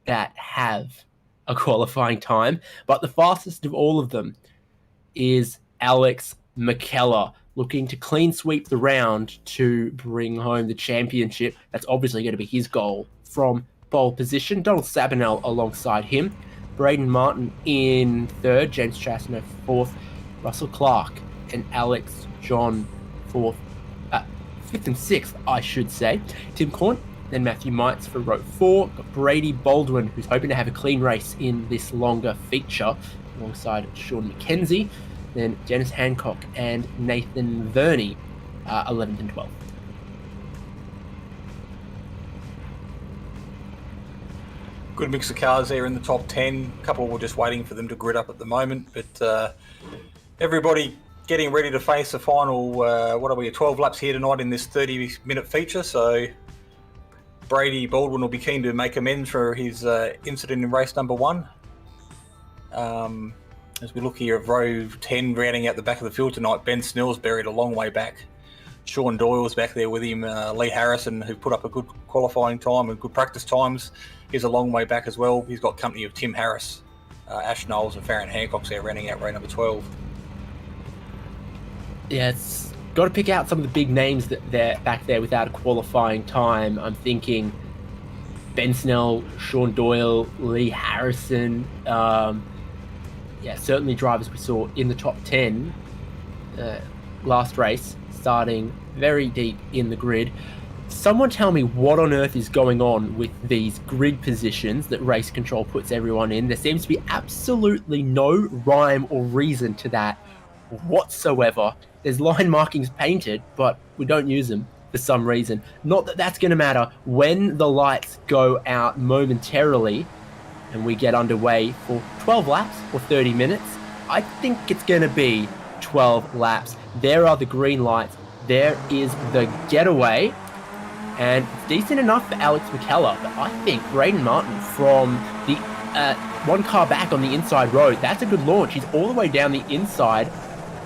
that have a qualifying time, but the fastest of all of them is Alex McKellar, looking to clean sweep the round to bring home the championship. That's obviously going to be his goal from pole position. Donald Sabinell alongside him, Braden Martin in third, James Chastner fourth, Russell Clark and Alex John fifth and sixth, I should say. Tim Corn, then Matthew Mites for row 4. Got Brady Baldwin, who's hoping to have a clean race in this longer feature, alongside Sean Mckenzie. Then Dennis Hancock and Nathan Verney, 11th and 12th. Good mix of cars there in the top 10. A couple were just waiting for them to grid up at the moment, but everybody getting ready to face the final, 12 laps here tonight in this 30-minute feature. So Brady Baldwin will be keen to make amends for his incident in race number 1. As we look here at row 10, rounding out the back of the field tonight, Ben Snell's buried a long way back. Sean Doyle's back there with him. Lee Harrison, who put up a good qualifying time and good practice times, is a long way back as well. He's got company of Tim Harris, Ash Knowles and Farron Hancock's there rounding out row number 12. Yeah, it's got to pick out some of the big names that they're back there without a qualifying time. I'm thinking Ben Snell, Sean Doyle, Lee Harrison. Certainly drivers we saw in the top 10 last race, starting very deep in the grid. Someone tell me what on earth is going on with these grid positions that race control puts everyone in. There seems to be absolutely no rhyme or reason to that whatsoever. There's line markings painted, but we don't use them for some reason. Not that that's going to matter when the lights go out momentarily and we get underway for 12 laps or 30 minutes. I think it's going to be 12 laps. There are the green lights. There is the getaway. And it's decent enough for Alex McKellar, but I think Braden Martin from the one car back on the inside road, that's a good launch. He's all the way down the inside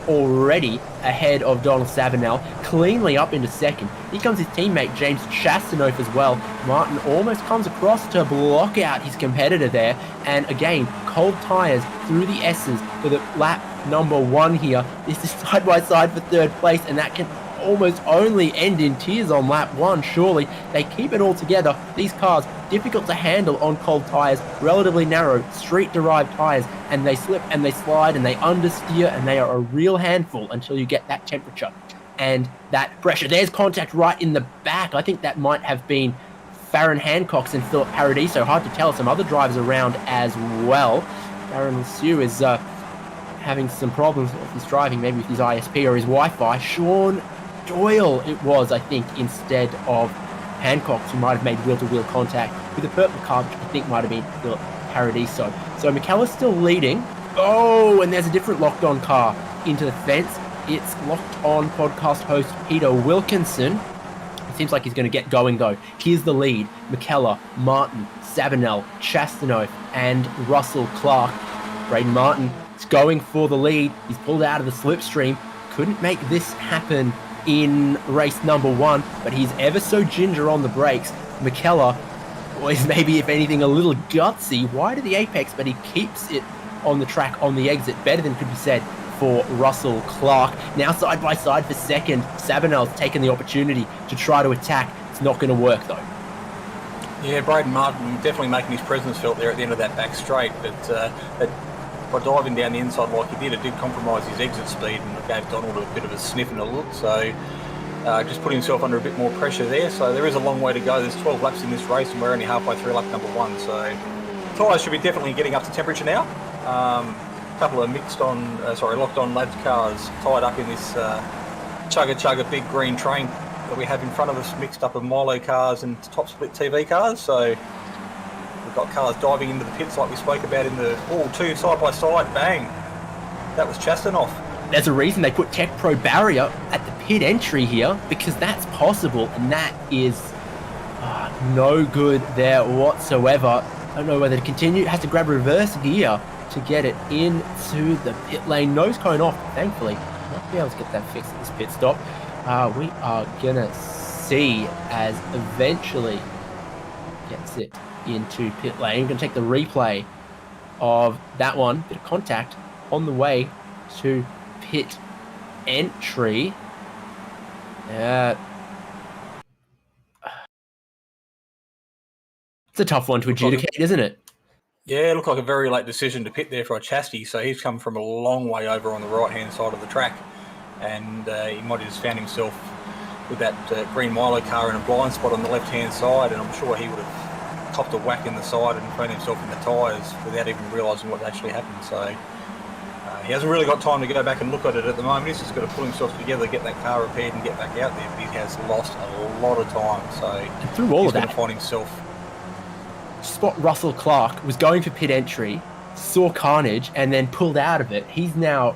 already ahead of Donald Savinel, cleanly up into second. Here comes his teammate James Chastanoff as well. Martin almost comes across to block out his competitor there, and again, cold tyres through the S's for the lap number 1 here. This is side by side for third place, and that can almost only end in tears on lap 1, surely. They keep it all together. These cars, difficult to handle on cold tyres, relatively narrow, street-derived tyres, and they slip and they slide and they understeer, and they are a real handful until you get that temperature and that pressure. There's contact right in the back. I think that might have been Farron Hancock's and Philip Paradiso. Hard to tell. Some other drivers around as well. Farron Lesueur is having some problems with his driving, maybe with his ISP or his Wi-Fi. Sean Doyle it was, I think, instead of Hancock, who might have made wheel-to-wheel contact with the purple car, which I think might have been Philip Paradiso. So McKellar's still leading. Oh, and there's a different locked-on car into the fence. It's locked-on podcast host Peter Wilkinson. It seems like he's going to get going, though. Here's the lead. McKellar, Martin, Savinel, Chastanoff, and Russell Clark. Braden Martin is going for the lead. He's pulled out of the slipstream. Couldn't make this happen in race number 1, but he's ever so ginger on the brakes. McKellar is maybe, if anything, a little gutsy, wide of the apex, but he keeps it on the track on the exit. Better than could be said for Russell Clark. Now side by side for second. Savinel's taken the opportunity to try to attack. It's not going to work though. Yeah, Braden Martin definitely making his presence felt there at the end of that back straight, but by diving down the inside like he did, it did compromise his exit speed and gave Donald a bit of a sniff and a look, so just put himself under a bit more pressure there. So there is a long way to go. There's 12 laps in this race and we're only halfway through lap number 1, so tyres should be definitely getting up to temperature now. A couple of locked on lads cars tied up in this chugga big green train that we have in front of us, mixed up of Milo cars and top split TV cars. So we've got cars diving into the pits like we spoke about in the two side by side. Bang! That was Chastanoff. There's a reason they put Tech Pro barrier at the pit entry here, because that's possible, and that is no good there whatsoever. I don't know whether to continue. It has to grab reverse gear to get it into the pit lane. Nose cone off, thankfully. Might be able to get that fixed at this pit stop. We are gonna see as eventually gets it into pit lane. We're gonna take the replay of that one. Bit of contact on the way to pit entry. It's a tough one to adjudicate, isn't it? Yeah, it looked like a very late decision to pit there for a Chasty, so he's come from a long way over on the right-hand side of the track, and he might have just found himself with that green Milo car in a blind spot on the left-hand side, and I'm sure he would have copped a whack in the side and thrown himself in the tyres without even realising what actually happened. So he hasn't really got time to go back and look at it at the moment. He's just got to pull himself together, get that car repaired and get back out there, but he has lost a lot of time, so and through all he's of that, going to find himself. Spot Russell Clark was going for pit entry, saw carnage, and then pulled out of it. He's now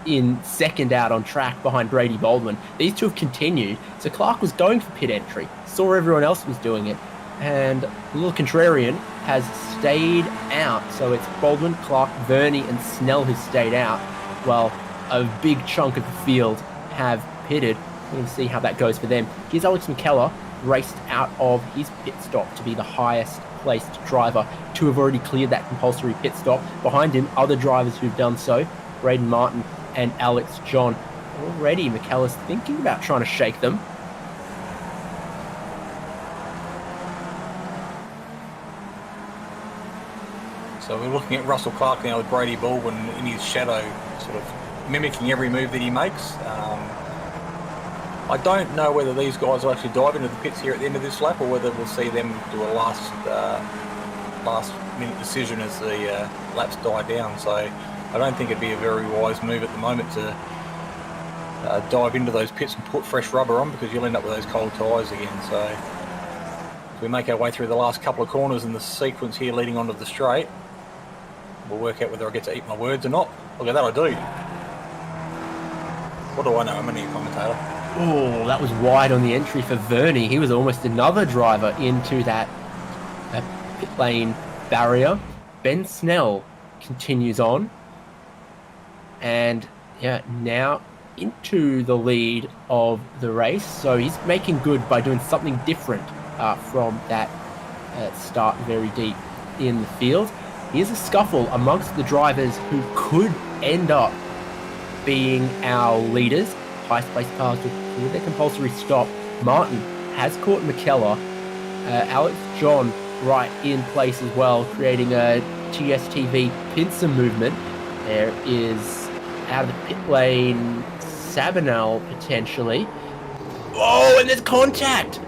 in second out on track behind Brady Baldwin. These two have continued. So Clark was going for pit entry, saw everyone else was doing it, and the little contrarian has stayed out. So it's Baldwin, Clark, Verney, and Snell who stayed out, while a big chunk of the field have pitted. We're going to see how that goes for them. Here's Alex McKellar, raced out of his pit stop to be the highest placed driver to have already cleared that compulsory pit stop. Behind him, other drivers who've done so, Braden Martin and Alex John. Already McKellar's thinking about trying to shake them. So we're looking at Russell Clark now with Brady Baldwin in his shadow, sort of mimicking every move that he makes. I don't know whether these guys will actually dive into the pits here at the end of this lap, or whether we'll see them do a last minute decision as the laps die down. So I don't think it'd be a very wise move at the moment to dive into those pits and put fresh rubber on, because you'll end up with those cold tyres again. So if we make our way through the last couple of corners in the sequence here leading onto the straight, We'll work out whether I get to eat my words or not. Look at that, I do. What do I know? I'm only a commentator. Oh, that was wide on the entry for Verney. He was almost another driver into that pit lane barrier. Ben Snell continues on. And yeah, now into the lead of the race. So he's making good by doing something different from that start very deep in the field. Here's a scuffle amongst the drivers who could end up being our leaders. Highest placed cars with their compulsory stop. Martin has caught McKellar. Alex John right in place as well, creating a TSTV pincer movement. There is out of the pit lane Sabinal potentially. Oh, and there's contact!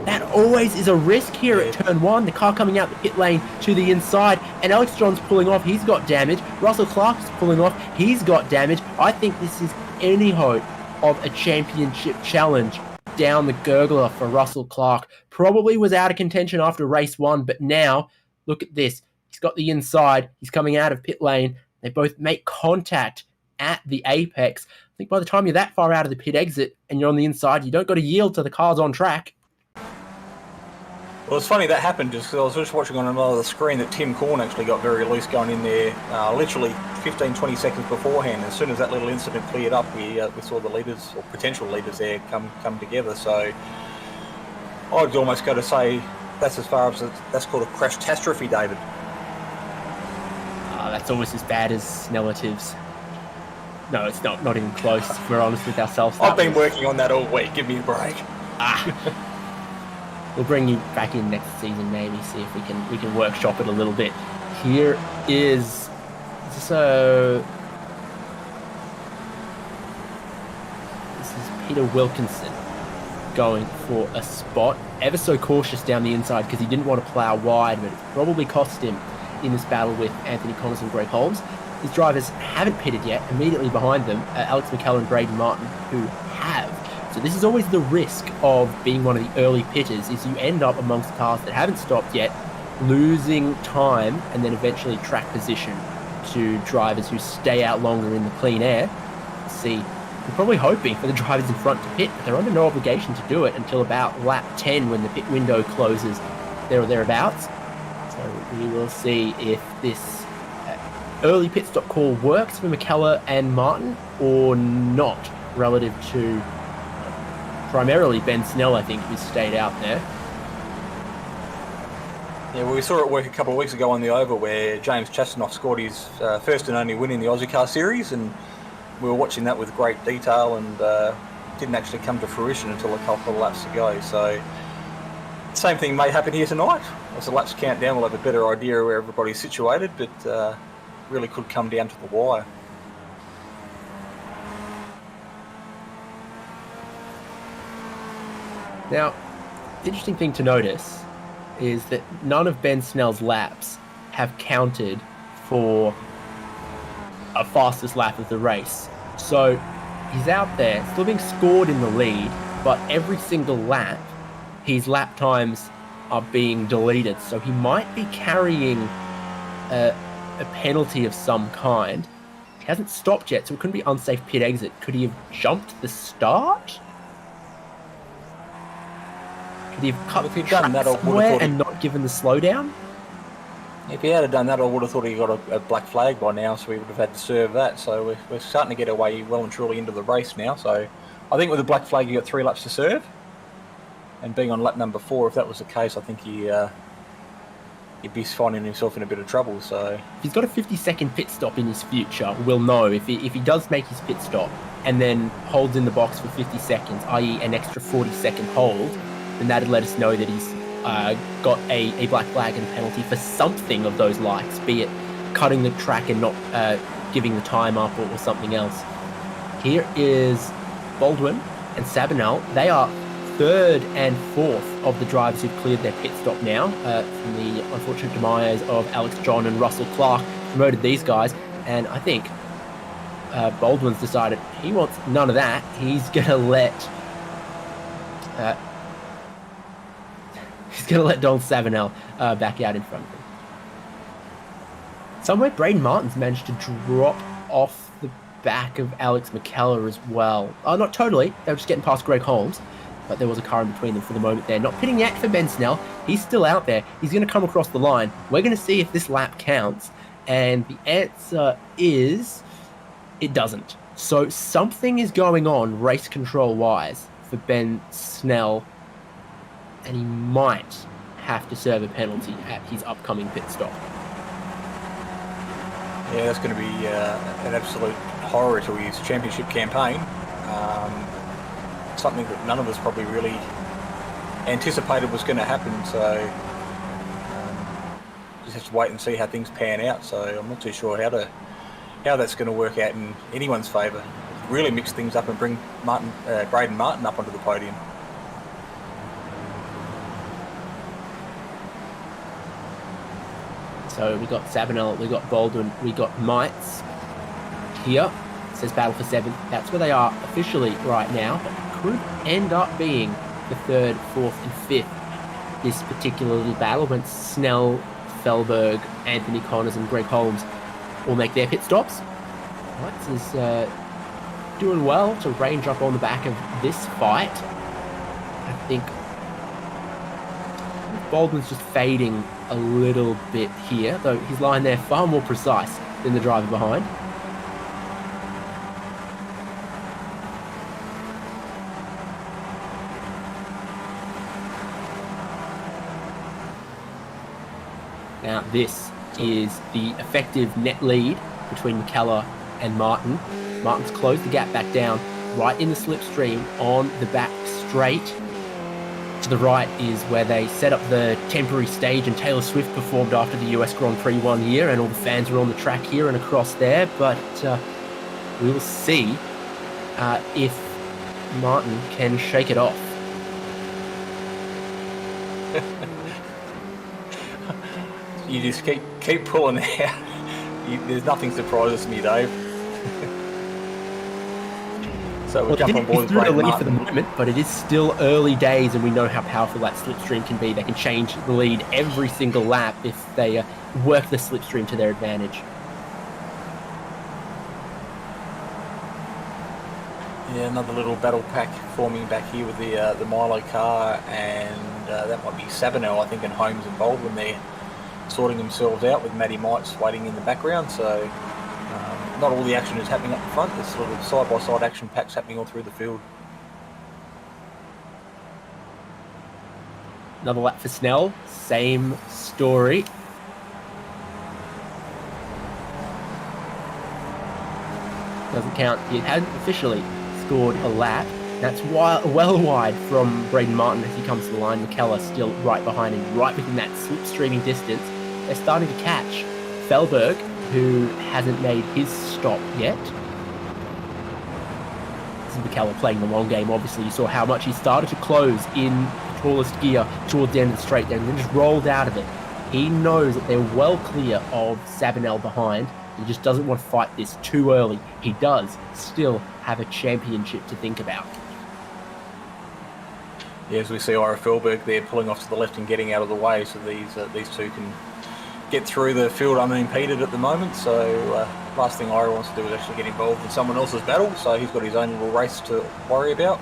That always is a risk here at turn 1. The car coming out the pit lane to the inside, and Alex John's pulling off. He's got damage. Russell Clark's pulling off. He's got damage. I think this is any hope of a championship challenge down the gurgler for Russell Clark. Probably was out of contention after race 1, but now look at this. He's got the inside. He's coming out of pit lane. They both make contact at the apex. I think by the time you're that far out of the pit exit and you're on the inside, you don't got to yield to the cars on track. Well, it's funny that happened just because I was just watching on another screen that Tim Corn actually got very loose going in there literally 15-20 seconds beforehand. As soon as that little incident cleared up, we saw the leaders or potential leaders there come together. So I'd almost go to say that's as far as that's called a crash catastrophe, David. That's almost as bad as Snellatives. No, it's not even close. If we're honest with ourselves. I've been working on that all week. Give me a break. We'll bring you back in next season, maybe see if we can workshop it a little bit. Here is this is Peter Wilkinson going for a spot. Ever so cautious down the inside because he didn't want to plough wide, but it's probably cost him in this battle with Anthony Connors and Greg Holmes. His drivers haven't pitted yet. Immediately behind them, Alex McKellar and Braden Martin, who have. So this is always the risk of being one of the early pitters, is you end up amongst cars that haven't stopped yet, losing time and then eventually track position to drivers who stay out longer in the clean air. See, we're probably hoping for the drivers in front to pit, but they're under no obligation to do it until about lap 10 when the pit window closes there or thereabouts. So we will see if this early pit stop call works for McKellar and Martin or not, relative to primarily Ben Snell, I think, who stayed out there. Yeah, well, we saw it work a couple of weeks ago on the Oval where James Chastanoff scored his first and only win in the Ozicar Series, and we were watching that with great detail, and didn't actually come to fruition until a couple of laps to go. So same thing may happen here tonight. As the laps count down, we'll have a better idea where everybody's situated, but really could come down to the wire. Now, the interesting thing to notice is that none of Ben Snell's laps have counted for a fastest lap of the race. So he's out there, still being scored in the lead, but every single lap, his lap times are being deleted. So he might be carrying a penalty of some kind. He hasn't stopped yet, so it couldn't be unsafe pit exit. Could he have jumped the start? Could he have cut the track somewhere and not given the slowdown? If he had done that, I would have thought he got a black flag by now, so we would have had to serve that. So we're starting to get away well and truly into the race now. So I think with a black flag, you got 3 laps to serve. And being on lap number 4, if that was the case, I think he'd be finding himself in a bit of trouble. So if he's got a 50-second pit stop in his future, we'll know. If he does make his pit stop and then holds in the box for 50 seconds, i.e. an extra 40-second hold, then that'd let us know that he's got a black flag and penalty for something of those likes, be it cutting the track and not giving the time up or something else. Here is Baldwin and Sabinal. They are 3rd and 4th of the drivers who've cleared their pit stop now, from the unfortunate demise of Alex John and Russell Clark. Promoted these guys, and I think Baldwin's decided he wants none of that. He's gonna let Donald Sabinal back out in front of him. Somewhere Braden Martin's managed to drop off the back of Alex McKellar as well. Not totally. They were just getting past Greg Holmes, but there was a car in between them for the moment there. Not pitting yet for Ben Snell. He's still out there. He's going to come across the line. We're going to see if this lap counts. And the answer is it doesn't. So something is going on race control-wise for Ben Snell, and he might have to serve a penalty at his upcoming pit stop. Yeah, that's going to be an absolute horror to his championship campaign. Something that none of us probably really anticipated was going to happen. So just have to wait and see how things pan out. So I'm not too sure how that's going to work out in anyone's favour. Really mix things up and bring Braden Martin up onto the podium. So we got Savinel, we got Baldwin, we got Mites here. It says battle for 7th. That's where they are officially right now, but could end up being the 3rd, 4th, and 5th. This particular little battle when Snell, Felberg, Anthony Connors, and Greg Holmes all make their pit stops. Mites is doing well to range up on the back of this fight. I think Baldwin's just fading a little bit here, though his line there far more precise than the driver behind. Now this is the effective net lead between McKellar and Martin. Martin's closed the gap back down right in the slipstream on the back straight. To the right is where they set up the temporary stage and Taylor Swift performed after the US Grand Prix one year, and all the fans were on the track here and across there. But we will see if Martin can shake it off. You just keep pulling out. There's nothing surprises me, Dave. So we'll jump on board with Braden Martin for the Martin. moment, but it is still early days, and we know how powerful that slipstream can be. They can change the lead every single lap if they work the slipstream to their advantage. Yeah, another little battle pack forming back here with the Milo car, and that might be Savinel, I think, and Holmes and Baldwin there sorting themselves out with Matty Mites waiting in the background. So not all the action is happening up the front. There's sort of side-by-side action packs happening all through the field. Another lap for Snell, same story. Doesn't count. He hasn't officially scored a lap. That's well wide from Braden Martin as he comes to the line. McKellar still right behind him, right within that slipstreaming distance. They're starting to catch Felberg, who hasn't made his stop yet. This is McKellar playing the long game. Obviously, you saw how much he started to close in the tallest gear towards the end of the straight there, and then just rolled out of it. He knows that they're well clear of Savinel behind. He just doesn't want to fight this too early. He does still have a championship to think about. Yeah, as we see Ira Felberg there pulling off to the left and getting out of the way, so these two can get through the field unimpeded at the moment. So last thing Ira wants to do is actually get involved in someone else's battle, so he's got his own little race to worry about.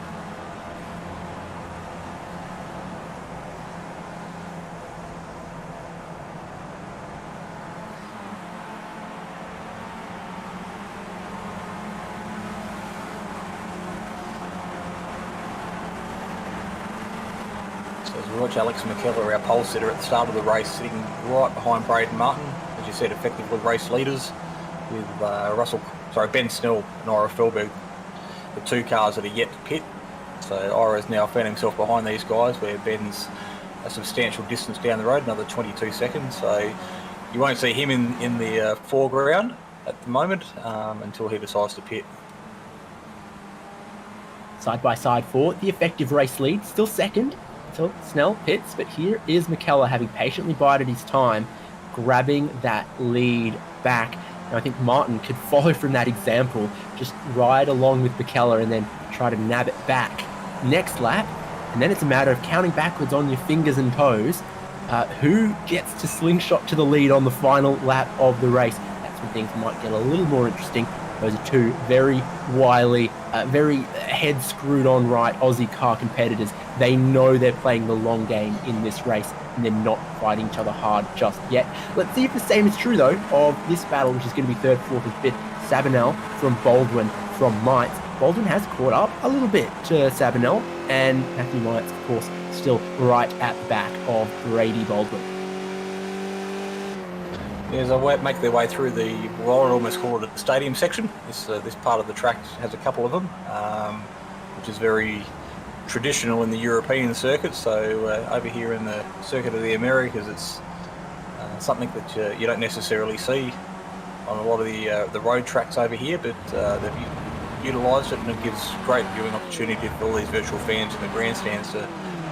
Watch Alex McKellar, our pole sitter at the start of the race, sitting right behind Braden Martin, as you said, effectively race leaders, with Ben Snell and Ira Felberg, the two cars that are yet to pit. So Ira's now found himself behind these guys, where Ben's a substantial distance down the road, another 22 seconds. So you won't see him in the foreground at the moment until he decides to pit. Side by side for the effective race lead, still second until Snell pits, but here is McKellar having patiently bided his time, grabbing that lead back. And I think Martin could follow from that example, just ride along with McKellar and then try to nab it back next lap. And then it's a matter of counting backwards on your fingers and toes who gets to slingshot to the lead on the final lap of the race. That's when things might get a little more interesting. Those are two very wily, very head screwed on right Aussie car competitors. They know they're playing the long game in this race, and they're not fighting each other hard just yet. Let's see if the same is true, though, of this battle, which is going to be third, fourth, and fifth. Sabanel from Baldwin from Mites. Baldwin has caught up a little bit to Sabanel, and Matthew Mites, of course, still right at the back of Brady Baldwin. As they make their way through the, well, I'd almost call it the stadium section. This part of the track has a couple of them, which is very traditional in the European circuit. So over here in the circuit of the Americas, it's something that you don't necessarily see on a lot of the road tracks over here, but they've utilised it, and it gives great viewing opportunity for all these virtual fans in the grandstands to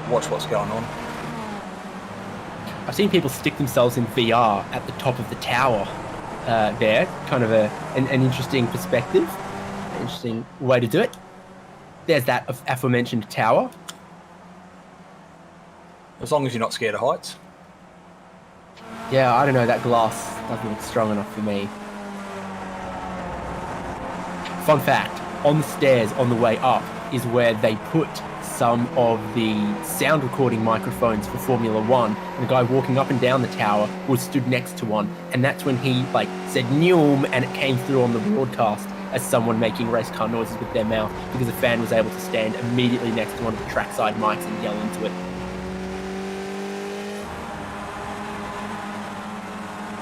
watch what's going on. I've seen people stick themselves in VR at the top of the tower there. Kind of an interesting perspective, an interesting way to do it. There's that aforementioned tower. As long as you're not scared of heights. Yeah, I don't know, that glass doesn't look strong enough for me. Fun fact, on the stairs on the way up is where they put some of the sound recording microphones for Formula One. And the guy walking up and down the tower was stood next to one, and that's when he said "Neum," and it came through on the broadcast as someone making race car noises with their mouth, because a fan was able to stand immediately next to one of the trackside mics and yell into it.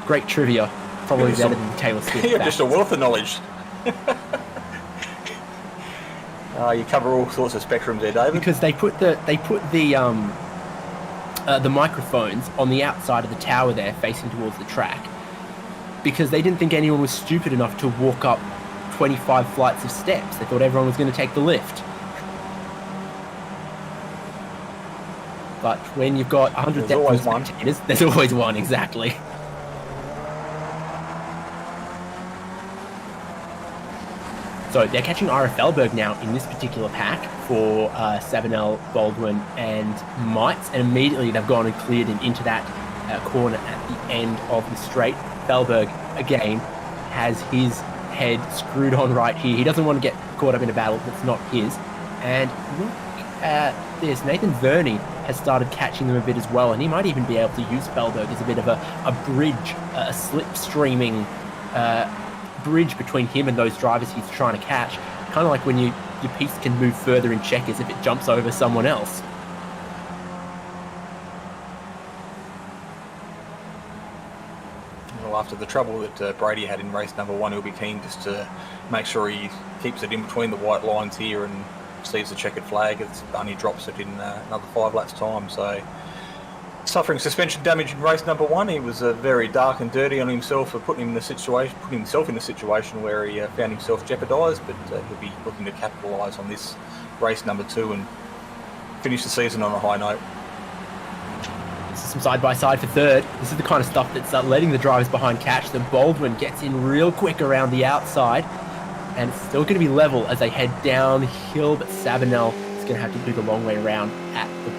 Great trivia, probably better than Taylor Swift. You're just a wealth of knowledge. You cover all sorts of spectrums there, David. Because they put the microphones on the outside of the tower there, facing towards the track, because they didn't think anyone was stupid enough to walk up 25 flights of steps. They thought everyone was going to take the lift. But when you've got 100,000 spectators, there's always one, exactly. So they're catching Ira Felberg now in this particular pack for Sabanel, Baldwin, and Mites, and immediately they've gone and cleared him into that corner at the end of the straight. Felberg, again, has his head screwed on right here. He doesn't want to get caught up in a battle that's not his. And look at this. Nathan Verney has started catching them a bit as well, and he might even be able to use Felberg as a bit of a bridge, a slipstreaming bridge between him and those drivers he's trying to catch. Kind of like when your piece can move further in checkers if it jumps over someone else. Well, after the trouble that Brady had in race number one, he'll be keen just to make sure he keeps it in between the white lines here and sees the checkered flag. It's only drops it in another 5 laps time. So suffering suspension damage in race number one. He was very dark and dirty on himself for putting himself in a situation where he found himself jeopardised, but he'll be looking to capitalise on this race number two and finish the season on a high note. This is some side-by-side for third. This is the kind of stuff that's letting the drivers behind catch them. Baldwin gets in real quick around the outside, and it's still going to be level as they head downhill, but Sabanel is going to have to do the long way around at the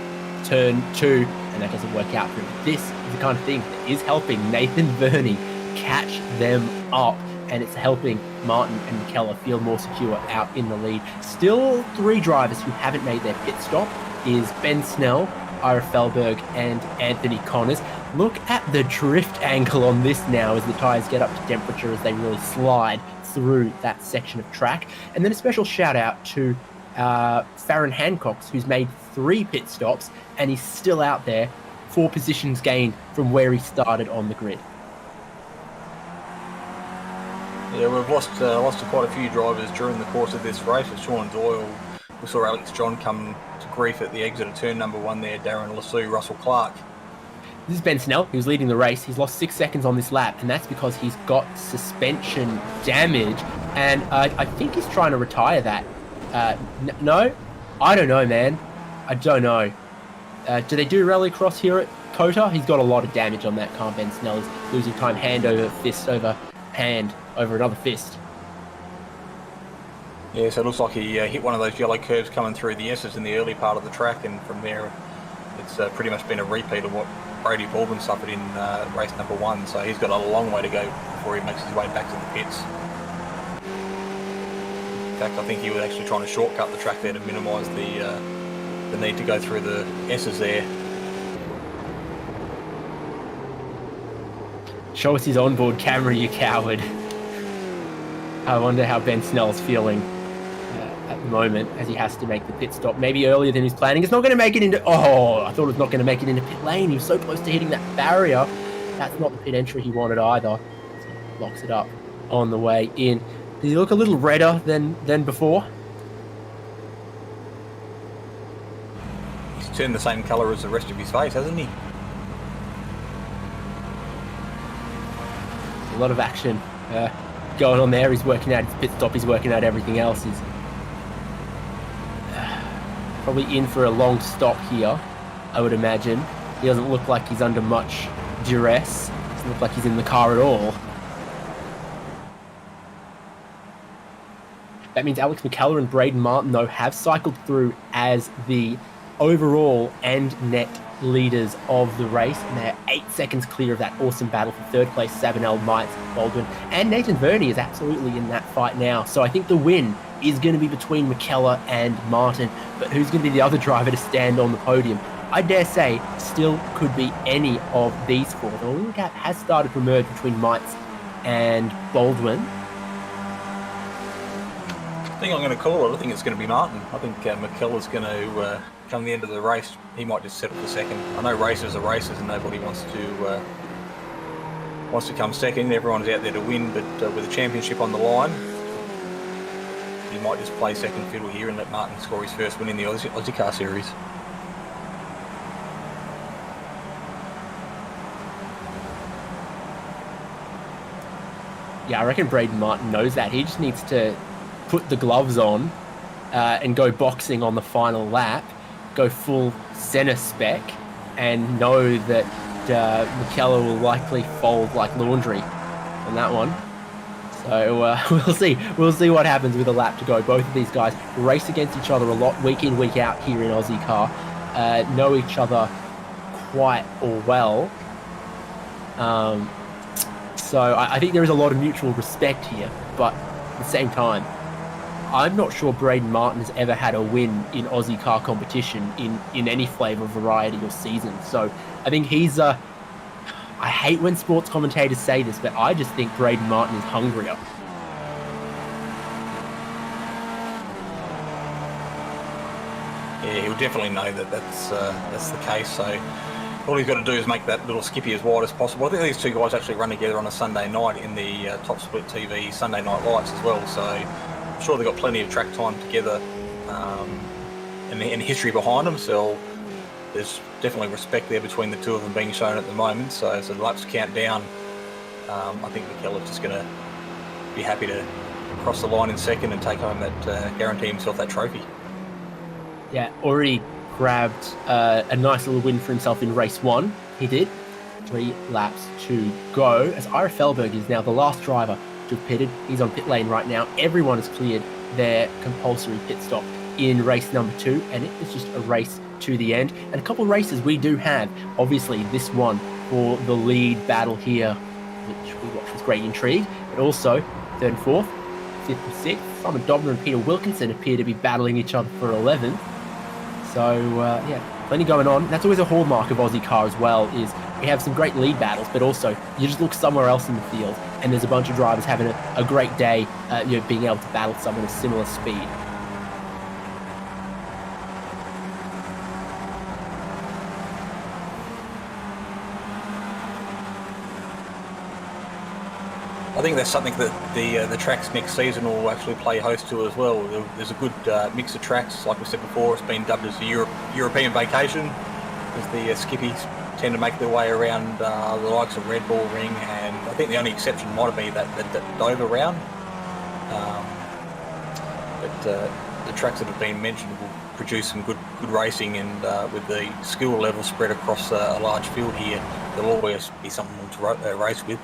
turn 2, and that doesn't work out for him. This is the kind of thing that is helping Nathan Verney catch them up, and it's helping Martin and McKellar feel more secure out in the lead. Still 3 drivers who haven't made their pit stop is Ben Snell, Ira Felberg, and Anthony Connors. Look at the drift angle on this now as the tyres get up to temperature as they really slide through that section of track. And then a special shout out to Farron Hancock, who's made 3 pit stops, and he's still out there, 4 positions gained from where he started on the grid. Yeah, we've lost quite a few drivers during the course of this race. With Sean Doyle, we saw Alex John come to grief at the exit of turn number 1 there, Darren Lasue, Russell Clark. This is Ben Snell, who's leading the race. He's lost 6 seconds on this lap, and that's because he's got suspension damage, and I think he's trying to retire that. No? I don't know, man. I don't know. Do they do rallycross here at COTA? He's got a lot of damage on that car. Ben Snell is losing time hand over fist over hand over another fist. Yeah, so it looks like he hit one of those yellow curves coming through the S's in the early part of the track, and from there it's pretty much been a repeat of what Brady Baldwin suffered in race number 1, so he's got a long way to go before he makes his way back to the pits. In fact, I think he was actually trying to shortcut the track there to minimise the need to go through the S's there. Show us his onboard camera, you coward. I wonder how Ben Snell's feeling at the moment as he has to make the pit stop. Maybe earlier than he's planning. It's not going to make it into... Oh, I thought it was not going to make it into pit lane. He was so close to hitting that barrier. That's not the pit entry he wanted either. So he locks it up on the way in. Does he look a little redder than before? He's turned the same colour as the rest of his face, hasn't he? A lot of action going on there. He's working out his pit stop. He's working out everything else. He's probably in for a long stop here, I would imagine. He doesn't look like he's under much duress. Doesn't look like he's in the car at all. That means Alex McKellar and Braden Martin, though, have cycled through as the overall and net leaders of the race, and they're 8 seconds clear of that awesome battle for third place. Sabanel, Mites, Baldwin, and Nathan Verney is absolutely in that fight now. So I think the win is going to be between McKellar and Martin, but who's going to be the other driver to stand on the podium? I dare say still could be any of these four. The little gap has started to emerge between Mites and Baldwin. I think I'm going to call it. I think it's going to be Martin. I think McKellar's going to come the end of the race. He might just settle for second. I know races are races and nobody wants to come second. Everyone's out there to win, but with a championship on the line, he might just play second fiddle here and let Martin score his first win in the Ozicar Series. Yeah, I reckon Braden Martin knows that. He just needs to put the gloves on and go boxing on the final lap, go full centre spec, and know that McKellar will likely fold like laundry on that one. So we'll see what happens with a lap to go. Both of these guys race against each other a lot, week in, week out here in Ozicar, know each other quite well. So I think there is a lot of mutual respect here, but at the same time, I'm not sure Braden Martin has ever had a win in Aussie car competition in any flavour, variety or season. So I think he's I hate when sports commentators say this, but I just think Braden Martin is hungrier. Yeah, he'll definitely know that that's the case. So all he's got to do is make that little skippy as wide as possible. I think these two guys actually run together on a Sunday night in the Top Split TV Sunday Night Lights as well. So I'm sure they've got plenty of track time together and history behind them. So there's definitely respect there between the two of them being shown at the moment. So as the laps count down, I think McKellar's just going to be happy to cross the line in second and take home that, guarantee himself that trophy. Yeah, already grabbed a nice little win for himself in race one. He did. 3 laps to go, as Ira Felberg is now the last driver to have pitted. He's on pit lane right now. Everyone has cleared their compulsory pit stop in race number 2, and it is just a race to the end. And a couple of races we do have. Obviously, this one for the lead battle here, which we watch with great intrigue, but also 3rd and 4th, 5th and 6th. Simon Dobner and Peter Wilkinson appear to be battling each other for 11th. So, yeah, plenty going on. That's always a hallmark of Aussie car as well, is we have some great lead battles, but also you just look somewhere else in the field and there's a bunch of drivers having a great day, being able to battle someone of similar speed. I think that's something that the tracks next season will actually play host to as well. There's a good mix of tracks. Like we said before, it's been dubbed as the European vacation, as the skippies tend to make their way around the likes of Red Bull Ring, and I think the only exception might be that Dover round. But the tracks that have been mentioned will produce some good racing, and with the skill level spread across a large field here, there'll always be something to race with.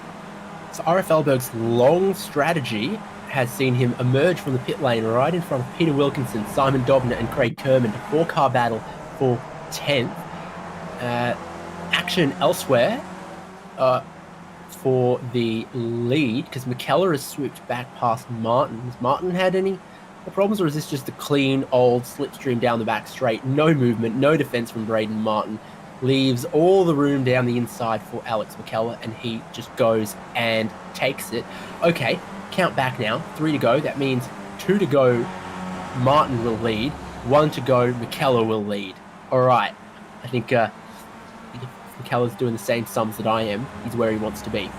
So RFLberg's long strategy has seen him emerge from the pit lane right in front of Peter Wilkinson, Simon Dobner and Craig Kerman to 4-car battle for 10th. action elsewhere for the lead, because McKellar has swooped back past Martin. Has Martin had any problems, or is this just a clean old slipstream down the back straight? No movement, no defense from Braden Martin. Leaves all the room down the inside for Alex McKellar, and he just goes and takes it. Okay, count back now. 3 to go. That means 2 to go, Martin will lead. 1 to go, McKellar will lead. All right. I think if McKellar's doing the same sums that I am, he's where he wants to be.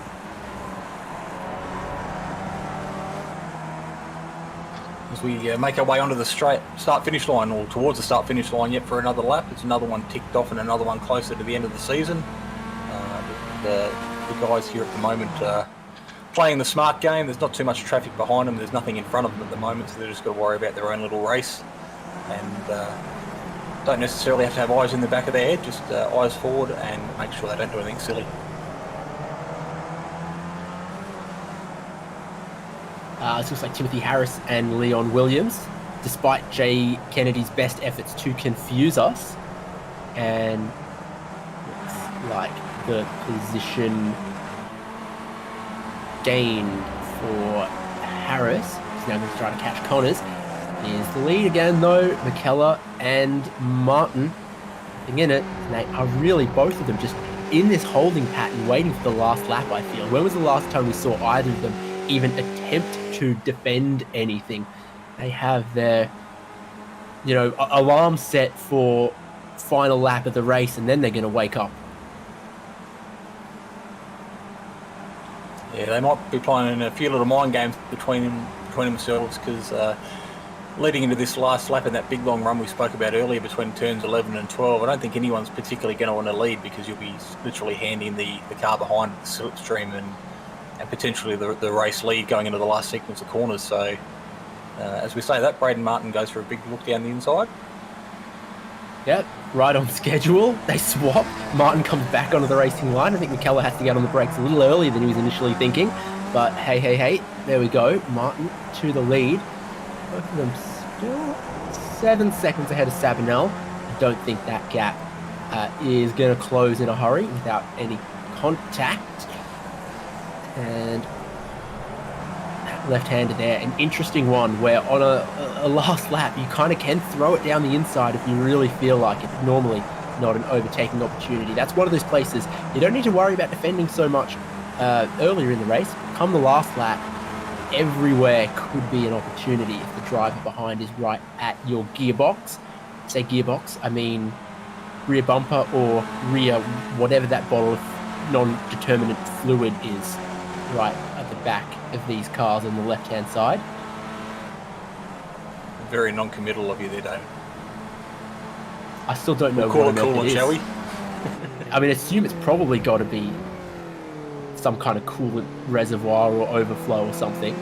As we make our way onto the straight start-finish line, or towards the start-finish line yet for another lap. It's another one ticked off and another one closer to the end of the season. The guys here at the moment playing the smart game. There's not too much traffic behind them. There's nothing in front of them at the moment, so they've just got to worry about their own little race. And don't necessarily have to have eyes in the back of their head, just eyes forward and make sure they don't do anything silly. It looks like Timothy Harris and Leon Williams, despite Jay Kennedy's best efforts to confuse us. And looks like the position gained for Harris. He's now going to try to catch Connors. Here's the lead again, though. McKellar and Martin in it. They are really, both of them, just in this holding pattern, waiting for the last lap, I feel. When was the last time we saw either of them even attempt to defend anything? They have their, alarm set for final lap of the race, and then they're going to wake up. Yeah, they might be playing a few little mind games between themselves, because leading into this last lap and that big long run we spoke about earlier between turns 11 and 12, I don't think anyone's particularly going to want to lead, because you'll be literally handing the car behind the slipstream and potentially the race lead going into the last sequence of corners. So as we say that, Braden Martin goes for a big look down the inside. Yep, right on schedule. They swap. Martin comes back onto the racing line. I think McKellar has to get on the brakes a little earlier than he was initially thinking. But hey, there we go. Martin to the lead. Both of them still 7 seconds ahead of Sabanel. I don't think that gap is going to close in a hurry without any contact. And left-hander there, an interesting one where on a last lap you kind of can throw it down the inside if you really feel like it. Normally not an overtaking opportunity. That's one of those places you don't need to worry about defending so much earlier in the race. Come the last lap, everywhere could be an opportunity if the driver behind is right at your gearbox. Say gearbox, I mean rear bumper or rear whatever that bottle of non-determinate fluid is, right at the back of these cars on the left-hand side. Very non-committal of you there, David. I still don't know what it is. Shall we? I mean, assume it's probably got to be some kind of coolant reservoir or overflow or something.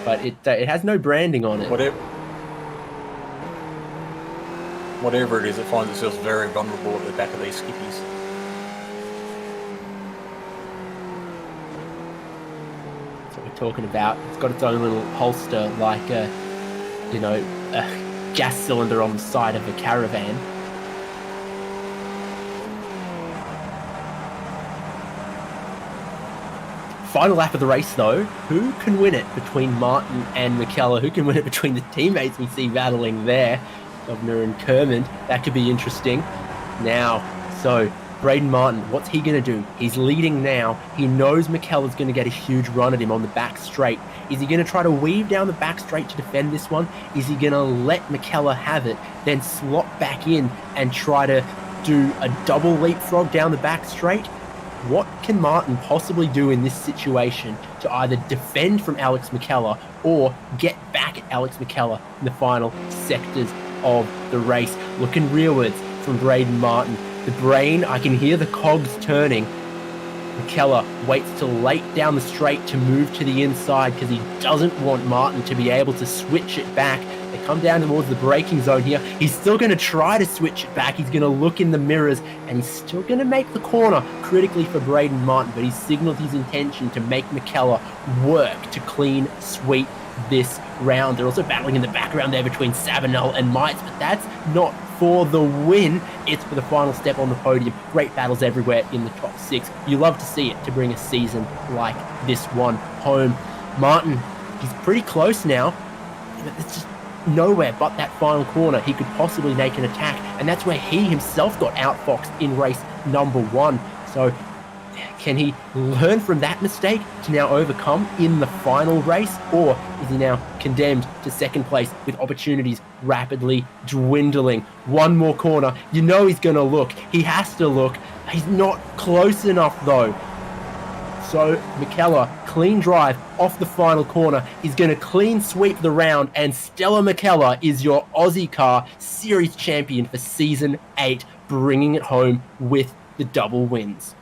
But it has no branding on it. Whatever it is, it finds itself very vulnerable at the back of these skippies. That's what we're talking about. It's got its own little holster, like a gas cylinder on the side of a caravan. Final lap of the race, though. Who can win it between Martin and McKellar? Who can win it between the teammates we see battling there? Governor and Kermond. That could be interesting. Now, so Braden Martin, what's he going to do? He's leading now. He knows McKellar's going to get a huge run at him on the back straight. Is he going to try to weave down the back straight to defend this one? Is he going to let McKellar have it, then slot back in and try to do a double leapfrog down the back straight? What can Martin possibly do in this situation to either defend from Alex McKellar or get back at Alex McKellar in the final sectors of the race? Looking rearwards from Braden Martin. The brain, I can hear the cogs turning. McKellar waits till late down the straight to move to the inside because he doesn't want Martin to be able to switch it back. They come down towards the braking zone here. He's still going to try to switch it back. He's going to look in the mirrors and he's still going to make the corner critically for Braden Martin, but he's signaled his intention to make McKellar work to clean sweep this round. They're also battling in the background there between Sabanel and Mites, but that's not for the win. It's for the final step on the podium. Great battles everywhere in the top 6. You love to see it to bring a season like this one home. Martin, he's pretty close now, but it's just nowhere but that final corner he could possibly make an attack, and that's where he himself got outfoxed in race number 1. So can he learn from that mistake to now overcome in the final race, or is he now condemned to second place with opportunities rapidly dwindling? One more corner, you know he's going to look. He has to look. He's not close enough though. So McKellar, clean drive off the final corner. He's going to clean sweep the round, and Stella McKellar is your Ozicar Series champion for Season 8, bringing it home with the double wins.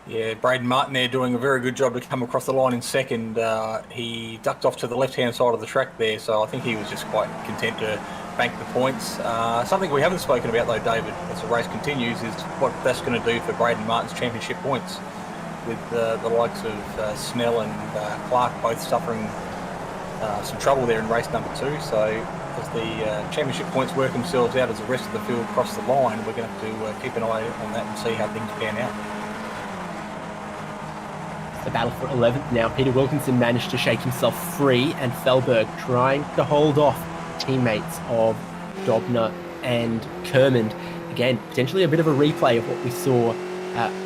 Yeah, Braden Martin there doing a very good job to come across the line in second. He ducked off to the left-hand side of the track there, so I think he was just quite content to bank the points. Something we haven't spoken about though, David, as the race continues, is what that's going to do for Braden Martin's championship points, with the likes of Snell and Clark both suffering some trouble there in race number 2. So as the championship points work themselves out as the rest of the field cross the line, we're going to have to keep an eye on that and see how things pan out. The battle for 11th now. Peter Wilkinson managed to shake himself free, and Felberg trying to hold off teammates of Dobner and Kermond. Again, potentially a bit of a replay of what we saw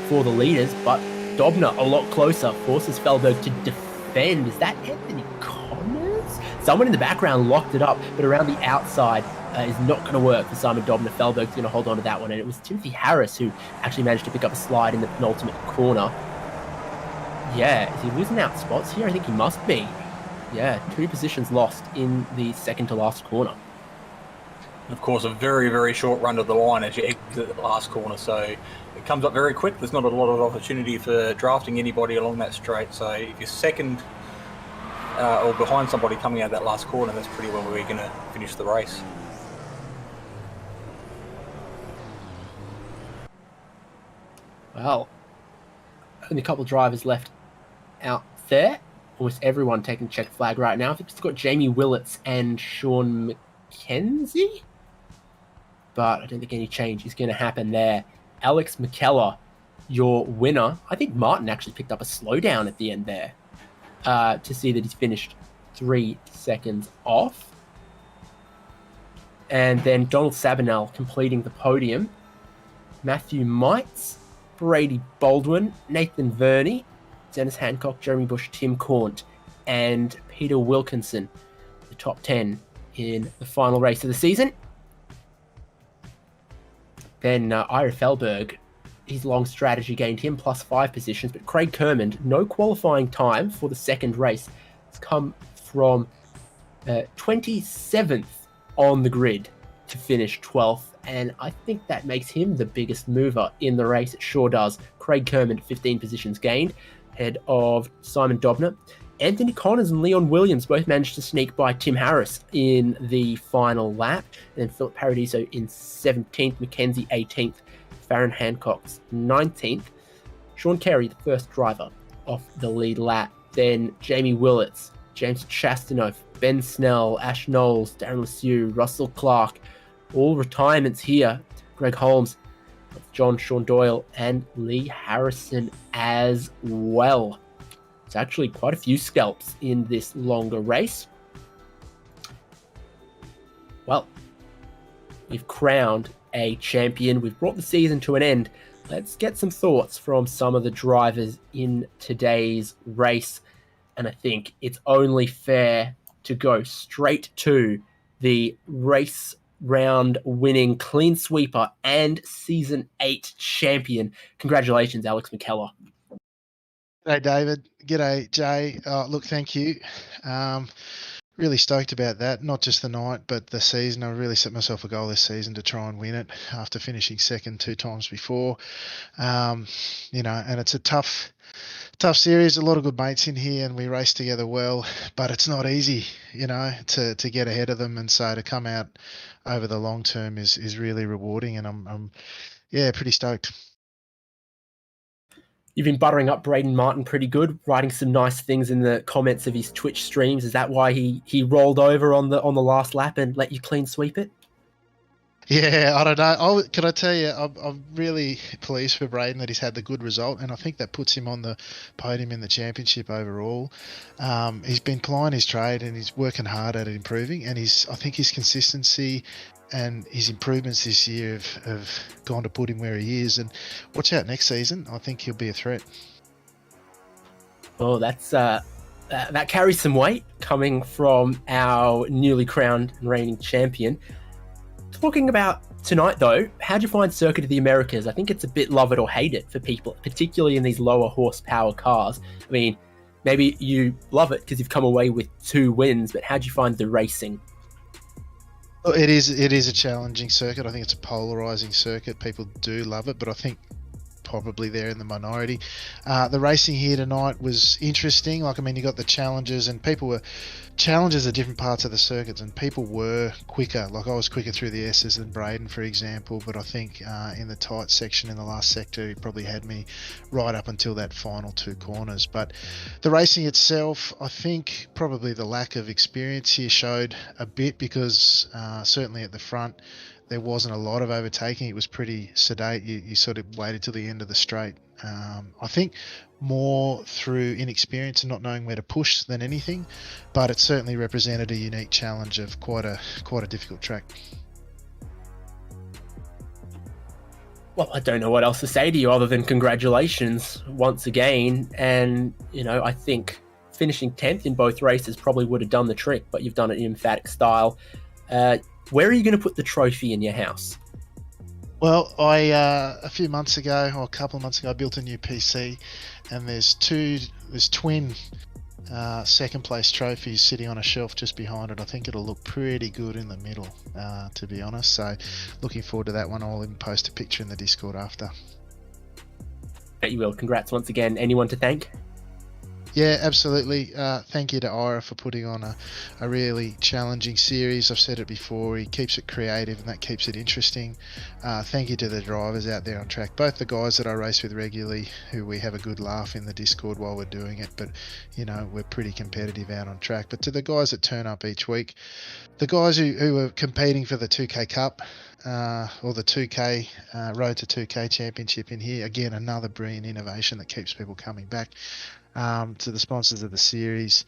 for the leaders, but Dobner a lot closer, forces Felberg to defend. Is that Anthony Connors? Someone in the background locked it up, but around the outside is not going to work for Simon Dobner. Felberg's going to hold on to that one, and it was Timothy Harris who actually managed to pick up a slide in the penultimate corner. Yeah, is he losing out spots here? I think he must be. Yeah, 2 positions lost in the second to last corner. Of course, a very, very short run to the line as you exit the last corner, so it comes up very quick. There's not a lot of opportunity for drafting anybody along that straight, so if you're second or behind somebody coming out that last corner, that's pretty well where you're going to finish the race. Well, only a couple of drivers left out there. Almost everyone taking check flag right now. I think it's got Jamie Willits and Sean Mckenzie, but I don't think any change is going to happen there. Alex McKellar, your winner. I think Martin actually picked up a slowdown at the end there to see that he's finished 3 seconds off. And then Donald Sabinell completing the podium. Matthew Mites, Brady Baldwin, Nathan Verney, Dennis Hancock, Jeremy Bush, Tim Cornt, and Peter Wilkinson, the top 10 in the final race of the season. Then Ira Felberg, his long strategy gained him +5 positions, but Craig Kermond, no qualifying time for the second race. It's come from 27th on the grid to finish 12th, and I think that makes him the biggest mover in the race. It sure does. Craig Kermond, 15 positions gained, ahead of Simon Dobner. Anthony Connors and Leon Williams both managed to sneak by Tim Harris in the final lap. And then Philip Paradiso in 17th, Mckenzie 18th, Farron Hancock's 19th. Sean Carey, the first driver off the lead lap. Then Jamie Willits, James Chastanoff, Ben Snell, Ash Knowles, Darren Lesueur, Russell Clark. All retirements here. Greg Holmes, John Sean Doyle, and Lee Harrison as well. It's actually quite a few scalps in this longer race. Well, we've crowned a champion. We've brought the season to an end. Let's get some thoughts from some of the drivers in today's race. And I think it's only fair to go straight to the race round winning clean sweeper and season 8 champion. Congratulations, Alex McKellar. G'day, David. G'day, Jay. Look, thank you. Really stoked about that. Not just the night, but the season. I really set myself a goal this season to try and win it after finishing second 2 times before. And it's a tough series. A lot of good mates in here, and we race together well. But it's not easy, to get ahead of them. And so to come out over the long term is really rewarding. And I'm pretty stoked. You've been buttering up Braden Martin pretty good, writing some nice things in the comments of his Twitch streams. Is that why he rolled over on the last lap and let you clean sweep it? Yeah, I don't know. Can I tell you, I'm really pleased for Braden that he's had the good result, and I think that puts him on the podium in the championship overall. He's been plying his trade and he's working hard at it, improving, and I think his consistency and his improvements this year have gone to put him where he is. And watch out next season. I think he'll be a threat. Oh, that carries some weight coming from our newly crowned and reigning champion. Talking about tonight, though, how'd you find Circuit of the Americas? I think it's a bit love it or hate it for people, particularly in these lower horsepower cars. I mean, maybe you love it because you've come away with 2 wins, but how'd you find the racing? Well, it is a challenging circuit. I think it's a polarizing circuit. People do love it, but I think probably they're in the minority. The racing here tonight was interesting. Like, I mean, you got the challenges, and challenges are different parts of the circuits, and people were quicker. Like, I was quicker through the S's than Braden, for example, but I think in the tight section in the last sector, he probably had me right up until that final 2 corners. But the racing itself, I think probably the lack of experience here showed a bit, because certainly at the front, there wasn't a lot of overtaking. It was pretty sedate. You sort of waited till the end of the straight. I think more through inexperience and not knowing where to push than anything, but it certainly represented a unique challenge of quite a difficult track. Well, I don't know what else to say to you other than congratulations once again. And, I think finishing 10th in both races probably would have done the trick, but you've done it in emphatic style. Where are you going to put the trophy in your house? Well, I a few months ago, or a couple of months ago, I built a new PC, and there's twin second place trophies sitting on a shelf just behind it. I think it'll look pretty good in the middle, to be honest. So, looking forward to that one. I'll even post a picture in the Discord after. Bet you will. Congrats once again. Anyone to thank? Yeah, absolutely. Thank you to Ira for putting on a really challenging series. I've said it before, he keeps it creative and that keeps it interesting. Thank you to the drivers out there on track, both the guys that I race with regularly, who we have a good laugh in the Discord while we're doing it, but we're pretty competitive out on track. But to the guys that turn up each week, the guys who are competing for the 2K Cup, or the 2K Road to 2K Championship in here, again, another brilliant innovation that keeps people coming back. To the sponsors of the series,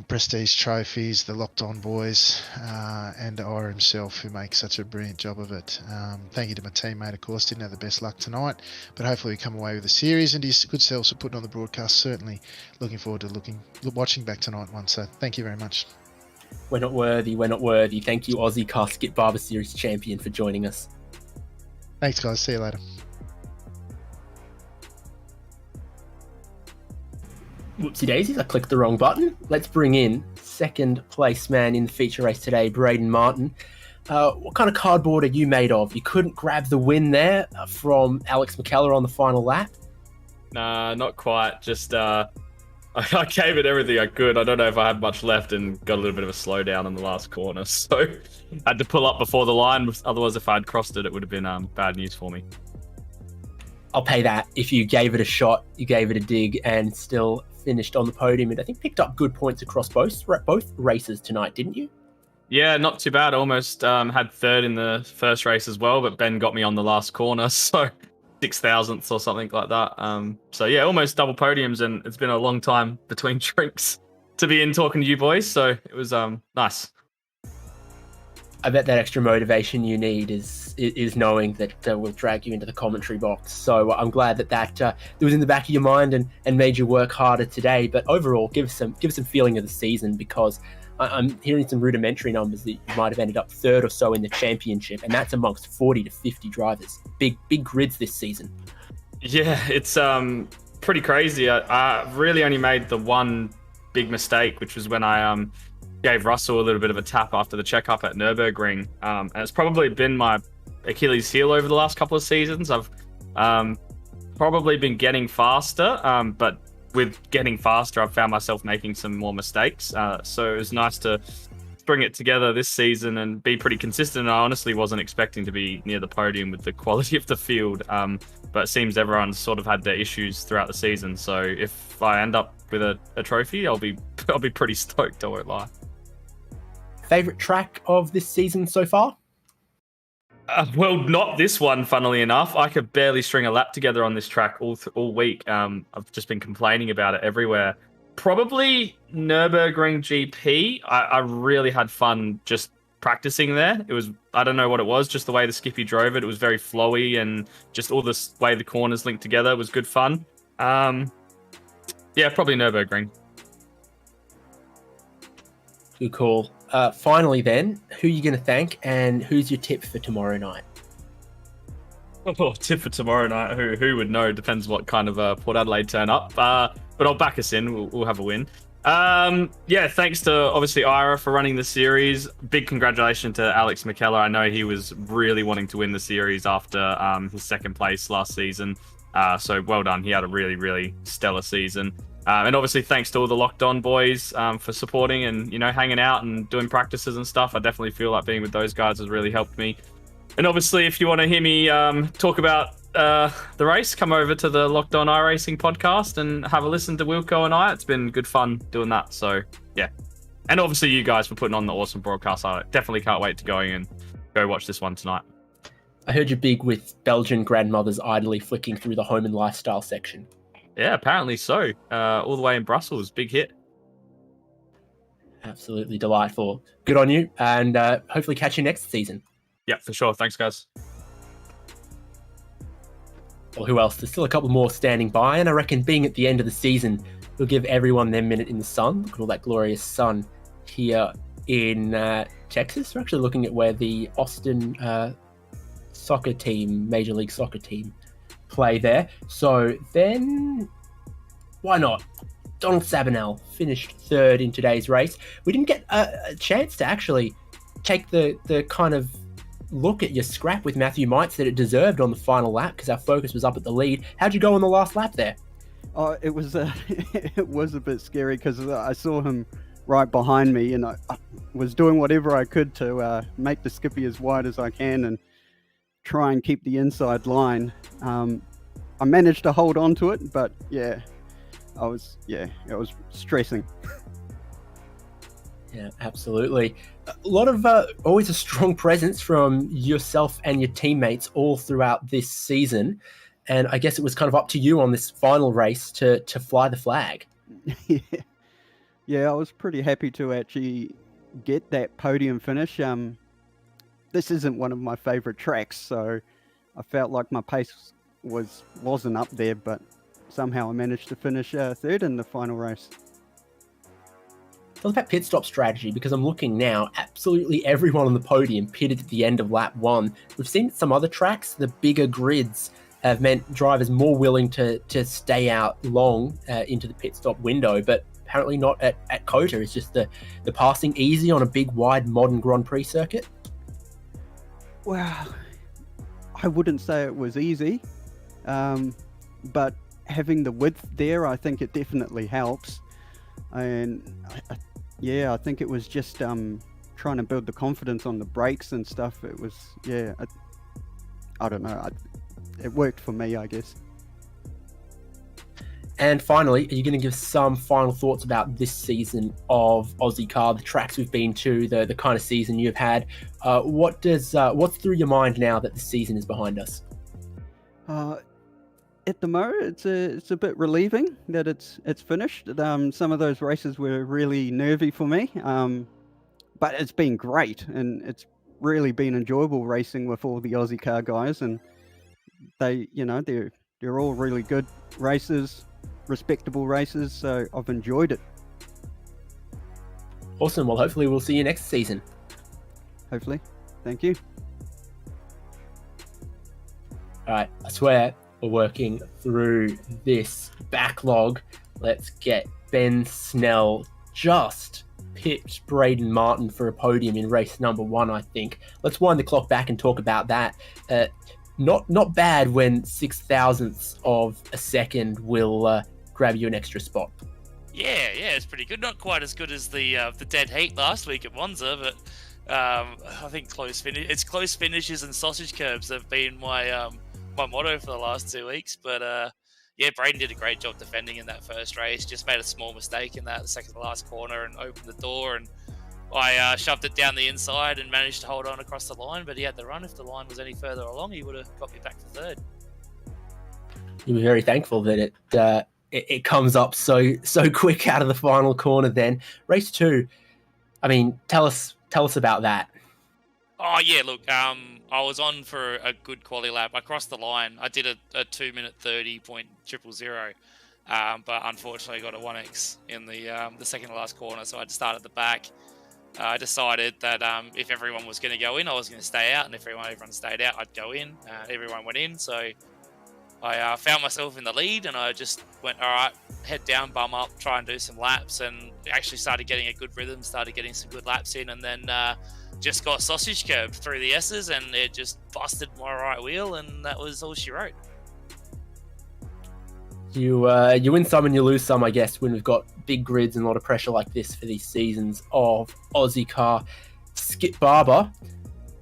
Prestige Trophies, the Locked On Boys, and Ira himself, who makes such a brilliant job of it. Thank you to my teammate, of course. Didn't have the best luck tonight, but hopefully we come away with the series, and his good selves for putting on the broadcast. Certainly looking forward to watching back tonight one. So thank you very much. We're not worthy. Thank you, Ozicar Skip Barber Series champion, for joining us. Thanks, guys. See you later. Whoopsie daisies, I clicked the wrong button. Let's bring in second place man in the feature race today, Braden Martin. What kind of cardboard are you made of? You couldn't grab the win there from Alex McKellar on the final lap? Nah, not quite. Just I gave it everything I could. I don't know if I had much left and got a little bit of a slowdown in the last corner. So I had to pull up before the line. Otherwise, if I had crossed it, it would have been bad news for me. I'll pay that. If you gave it a shot, you gave it a dig, and still finished on the podium, and I think picked up good points across both races tonight, didn't you? Yeah, not too bad. Almost had third in the first race as well, but Ben got me on the last corner, so 6,000ths or something like that. So yeah, almost double podiums, and it's been a long time between drinks to be in talking to you boys, so it was nice. I bet that extra motivation you need is knowing that we'll drag you into the commentary box. So I'm glad that was in the back of your mind and made you work harder today. But overall, give us some feeling of the season, because I'm hearing some rudimentary numbers that you might have ended up third or so in the championship, and that's amongst 40 to 50 drivers. Big grids this season. Yeah, it's pretty crazy. I really only made the one big mistake, which was when I gave Russell a little bit of a tap after the checkup at Nürburgring. And it's probably been my Achilles heel over the last couple of seasons. I've probably been getting faster, but with getting faster, I've found myself making some more mistakes. So it was nice to bring it together this season and be pretty consistent. I honestly wasn't expecting to be near the podium with the quality of the field, but it seems everyone's sort of had their issues throughout the season. So if I end up with a trophy, I'll be pretty stoked, I won't lie. Favorite track of this season so far? Well, not this one, funnily enough. I could barely string a lap together on this track all week. I've just been complaining about it everywhere. Probably Nürburgring GP. I really had fun just practicing there. It was, I don't know what it was, just the way the Skippy drove it. It was very flowy, and just all this way the corners linked together was good fun. Yeah, probably Nürburgring. Good call. Finally, then, who are you going to thank, and who's your tip for tomorrow night? Oh, tip for tomorrow night. Who would know? Depends what kind of Port Adelaide turn up. But I'll back us in. We'll have a win. Yeah, thanks to obviously Ira for running the series. Big congratulations to Alex McKellar. I know he was really wanting to win the series after his second place last season. So well done. He had a really, really stellar season. And obviously thanks to all the Locked On boys for supporting and, hanging out and doing practices and stuff. I definitely feel like being with those guys has really helped me. And obviously, if you want to hear me talk about the race, come over to the Locked On iRacing podcast and have a listen to Wilco and I. It's been good fun doing that. So, yeah. And obviously you guys for putting on the awesome broadcast. I definitely can't wait to go watch this one tonight. I heard you're big with Belgian grandmothers idly flicking through the home and lifestyle section. Yeah, apparently so. All the way in Brussels. Big hit. Absolutely delightful. Good on you, and hopefully catch you next season. Yeah, for sure. Thanks, guys. Well, who else? There's still a couple more standing by, and I reckon being at the end of the season, we'll give everyone their minute in the sun. Look at all that glorious sun here in Texas. We're actually looking at where the Austin soccer team, Major League Soccer team, play there. So then, why not? Donald Sabanel finished third in today's race. We didn't get a chance to actually take the kind of look at your scrap with Matthew Mites that it deserved on the final lap, because our focus was up at the lead. How'd you go on the last lap there? Oh, it was it was a bit scary because I saw him right behind me, and I was doing whatever I could to make the Skippy as wide as I can and try and keep the inside line. I managed to hold on to it, but it was stressing. Yeah, absolutely. A lot of always a strong presence from yourself and your teammates all throughout this season. And I guess it was kind of up to you on this final race to fly the flag. Yeah, I was pretty happy to actually get that podium finish. This isn't one of my favorite tracks, so I felt like my pace wasn't up there, but somehow I managed to finish third in the final race. Tell us about pit stop strategy, because I'm looking now, absolutely everyone on the podium pitted at the end of lap one. We've seen some other tracks, the bigger grids have meant drivers more willing to stay out long into the pit stop window, but apparently not at COTA. It's just the passing easy on a big, wide, modern Grand Prix circuit. Well, I wouldn't say it was easy, but having the width there, I think it definitely helps. And I think it was just trying to build the confidence on the brakes and stuff. It was, I don't know. It worked for me, I guess. And finally, are you going to give some final thoughts about this season of Ozicar, the tracks we've been to, the kind of season you've had? What's through your mind now that the season is behind us? At the moment, it's a bit relieving that it's finished. Some of those races were really nervy for me, but it's been great, and it's really been enjoyable racing with all the Ozicar guys, and they're all really good races, respectable races, so I've enjoyed it. Awesome. Well, hopefully we'll see you next season. Hopefully. Thank you. All right, I swear we're working through this backlog. Let's get Ben Snell just pipped Braden Martin for a podium in race number 1, I think. Let's wind the clock back and talk about that. Not bad when 6 thousandths of a second will grab you an extra spot. Yeah, it's pretty good. Not quite as good as the dead heat last week at Monza, but I think close finishes and sausage curbs have been my motto for the last 2 weeks. But Braden did a great job defending in that first race. Just made a small mistake in that second to last corner and opened the door. And I shoved it down the inside and managed to hold on across the line, but he had the run. If the line was any further along, he would have got me back to third. You were very thankful that it comes up so quick out of the final corner. Then race 2. I mean, tell us about that. Oh yeah, look, I was on for a good quality lap. I crossed the line. I did a 2-minute 30.000, but unfortunately got a 1x in the second to last corner, so I had to start at the back. I decided that if everyone was going to go in, I was going to stay out, and if everyone stayed out, I'd go in. Everyone went in, so I found myself in the lead, and I just went, all right, head down, bum up, try and do some laps, and actually started getting a good rhythm, started getting some good laps in, and then just got sausage curbed through the S's, and it just busted my right wheel, and that was all she wrote. You win some and you lose some, I guess, when we've got big grids and a lot of pressure like this for these seasons of Ozicar Skip Barber.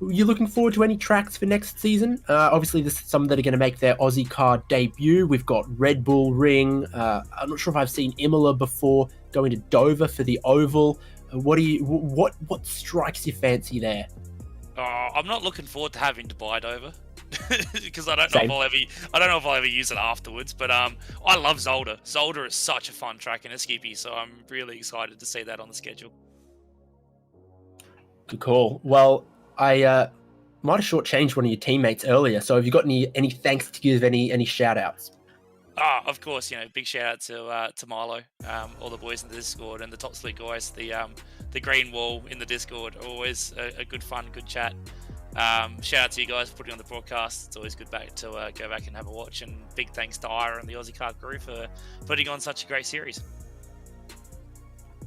You looking forward to any tracks for next season? Obviously, there's some that are going to make their Ozicar debut. We've got Red Bull Ring. I'm not sure if I've seen Imola before. Going to Dover for the Oval. What strikes your fancy there? I'm not looking forward to having to buy Dover because I don't know if I'll ever use it afterwards. But I love Zolder. Zolder is such a fun track in a skippy, so I'm really excited to see that on the schedule. Good call. Well, I might have shortchanged one of your teammates earlier. So have you got any thanks to give? Any shout outs? Of course, big shout out to Milo, all the boys in the Discord, and the Top Split guys. The green wall in the Discord, always a good fun, good chat. Shout out to you guys for putting on the broadcast. It's always good to go back and have a watch. And big thanks to Ira and the Ozicar crew for putting on such a great series.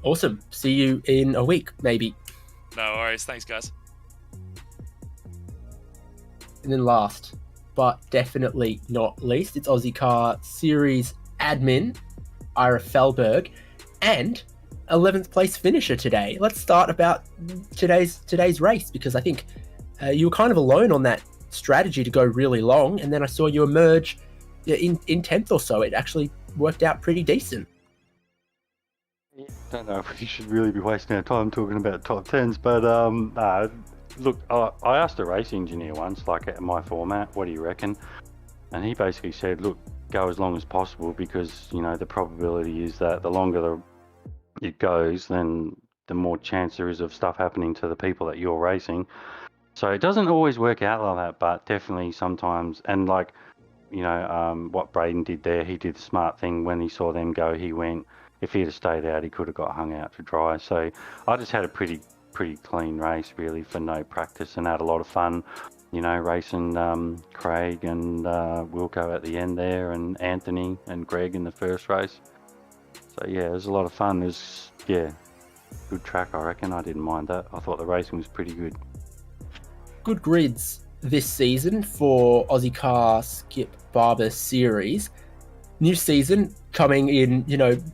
Awesome. See you in a week, maybe. No worries. Thanks, guys. And then last, but definitely not least, it's Ozicar Series admin, Ira Felberg, and 11th place finisher today. Let's start about today's race, because I think you were kind of alone on that strategy to go really long, and then I saw you emerge in 10th or so. It actually worked out pretty decent. I don't know if we should really be wasting our time talking about top 10s, but look, I asked a race engineer once, like at my format, what do you reckon? And he basically said, look, go as long as possible, because, the probability is that the longer it goes, then the more chance there is of stuff happening to the people that you're racing. So it doesn't always work out like that, but definitely sometimes. And like, what Braden did there, he did the smart thing. When he saw them go, he went. If he'd have stayed out, he could have got hung out to dry. So I just had a pretty clean race, really, for no practice, and had a lot of fun, racing Craig and Wilco at the end there, and Anthony and Greg in the first race. So yeah, it was a lot of fun. It was, good track, I reckon. I didn't mind that. I thought the racing was pretty good. Good grids this season for Ozicar Skip Barber Series. New season coming in,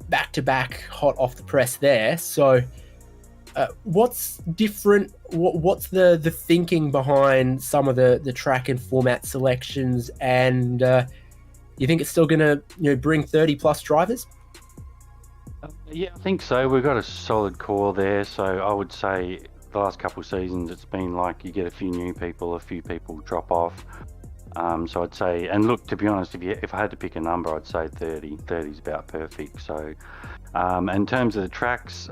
back to back, hot off the press there. So what's different? What's the thinking behind some of the track and format selections? And you think it's still going to bring 30 plus drivers? Yeah, I think so. We've got a solid core there. So I would say the last couple of seasons, it's been like you get a few new people, a few people drop off. So I'd say, and look, to be honest, if I had to pick a number, I'd say 30. 30 is about perfect. So in terms of the tracks,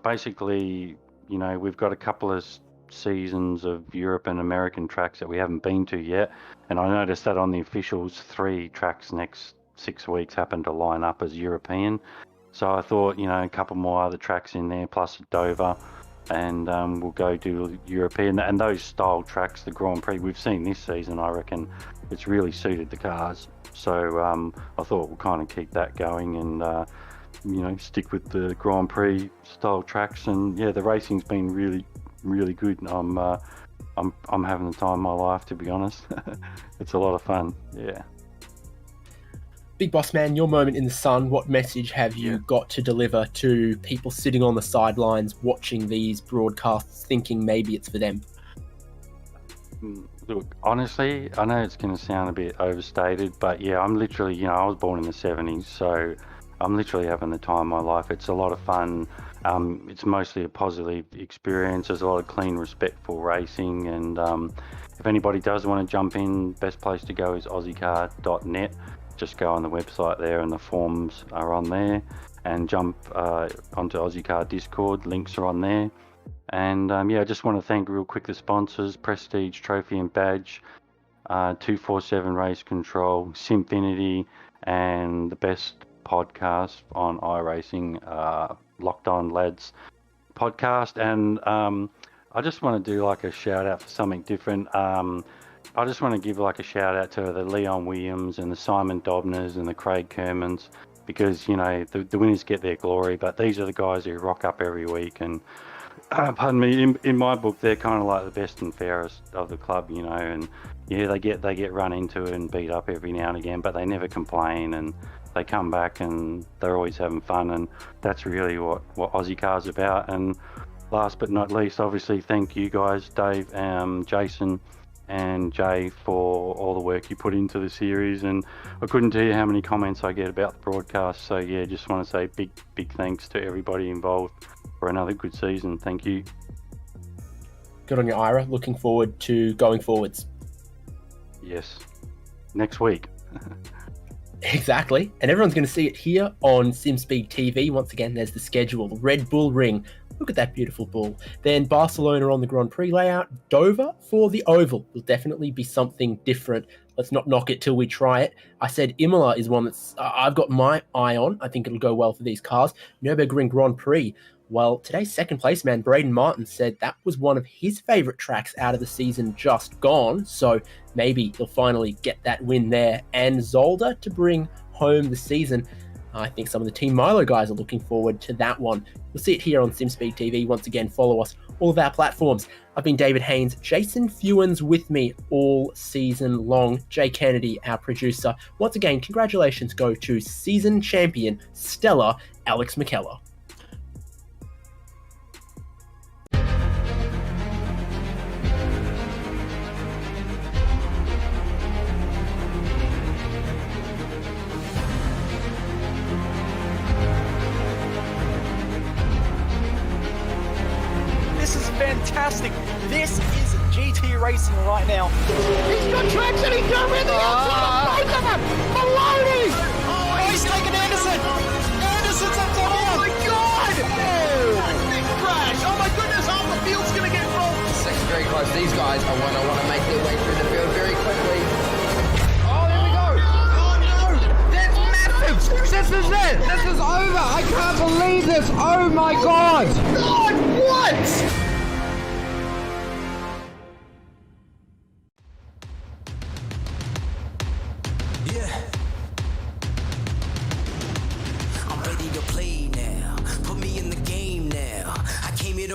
basically, we've got a couple of seasons of Europe and American tracks that we haven't been to yet. And I noticed that on the officials, 3 tracks next 6 weeks happen to line up as European. So I thought, a couple more other tracks in there, plus Dover, and we'll go do European. And those style tracks, the Grand Prix we've seen this season, I reckon it's really suited the cars. So I thought we'll kind of keep that going and, stick with the Grand Prix style tracks. And yeah, the racing's been really, really good. I'm having the time of my life, to be honest. It's a lot of fun, yeah. Big Boss Man, your moment in the sun, what message have you got to deliver to people sitting on the sidelines watching these broadcasts thinking maybe it's for them? Look, honestly, I know it's going to sound a bit overstated, but yeah, I'm literally, I was born in the 70s, so I'm literally having the time of my life. It's a lot of fun. It's mostly a positive experience. There's a lot of clean, respectful racing, and if anybody does want to jump in, best place to go is ozicar.net. Just go on the website there, and the forms are on there, and jump onto Ozicar Discord. Links are on there. And yeah, I just want to thank real quick the sponsors: Prestige Trophy and Badge, 247 Race Control, Simfinity, and the best podcast on iRacing, Locked On Lads podcast. And I just want to do like a shout out for something different. I just want to give like a shout out to the Leon Williams and the Simon Dobners and the Craig Kermans, because you know the winners get their glory, but these are the guys who rock up every week. And pardon me, in my book, they're kind of like the best and fairest of the club, you know. And yeah, they get run into and beat up every now and again, but they never complain, and they come back and they're always having fun. And that's really what Ozicar's about. And last but not least, obviously, thank you guys, Dave, Jason, and Jay, for all the work you put into the series. And I couldn't tell you how many comments I get about the broadcast. So yeah, just want to say big thanks to everybody involved for another good season. Thank you. Good on you, Ira. Looking forward to going forwards. Yes, next week. Exactly, and everyone's going to see it here on Simspeed TV. Once again, there's the schedule: Red Bull Ring. Look at that beautiful bull. Then Barcelona on the Grand Prix layout. Dover for the Oval. Will definitely be something different. Let's not knock it till we try it. I said Imola is one that's I've got my eye on. I think it'll go well for these cars. Nürburgring Grand Prix. Well, today's second place man, Braden Martin, said that was one of his favourite tracks out of the season just gone. So maybe he'll finally get that win there. And Zolder to bring home the season. I think some of the Team Milo guys are looking forward to that one. You'll see it here on Simspeed TV. Once again, follow us, all of our platforms. I've been David Haynes, Jason Fewens with me all season long. Jay Kennedy, our producer. Once again, congratulations go to season champion, Stella Alex McKellar. Fantastic. This is GT racing right now. He's got traction. He's got everything outside. Both of them. Maloney. Oh, he's taking Anderson. Anderson's up top. Oh, my God. Oh, big crash. Oh, my goodness. Half the field's going to get rolled. Section's very close. These guys are want to make their way through the field very quickly. Oh, there we go. Oh, no. That's massive. This is it. This is over. I can't believe this. Oh, my God. God, what?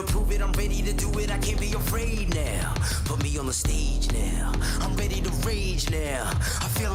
Prove it, I'm ready to do it, I can't be afraid now. Put me on the stage now, I'm ready to rage now. I feel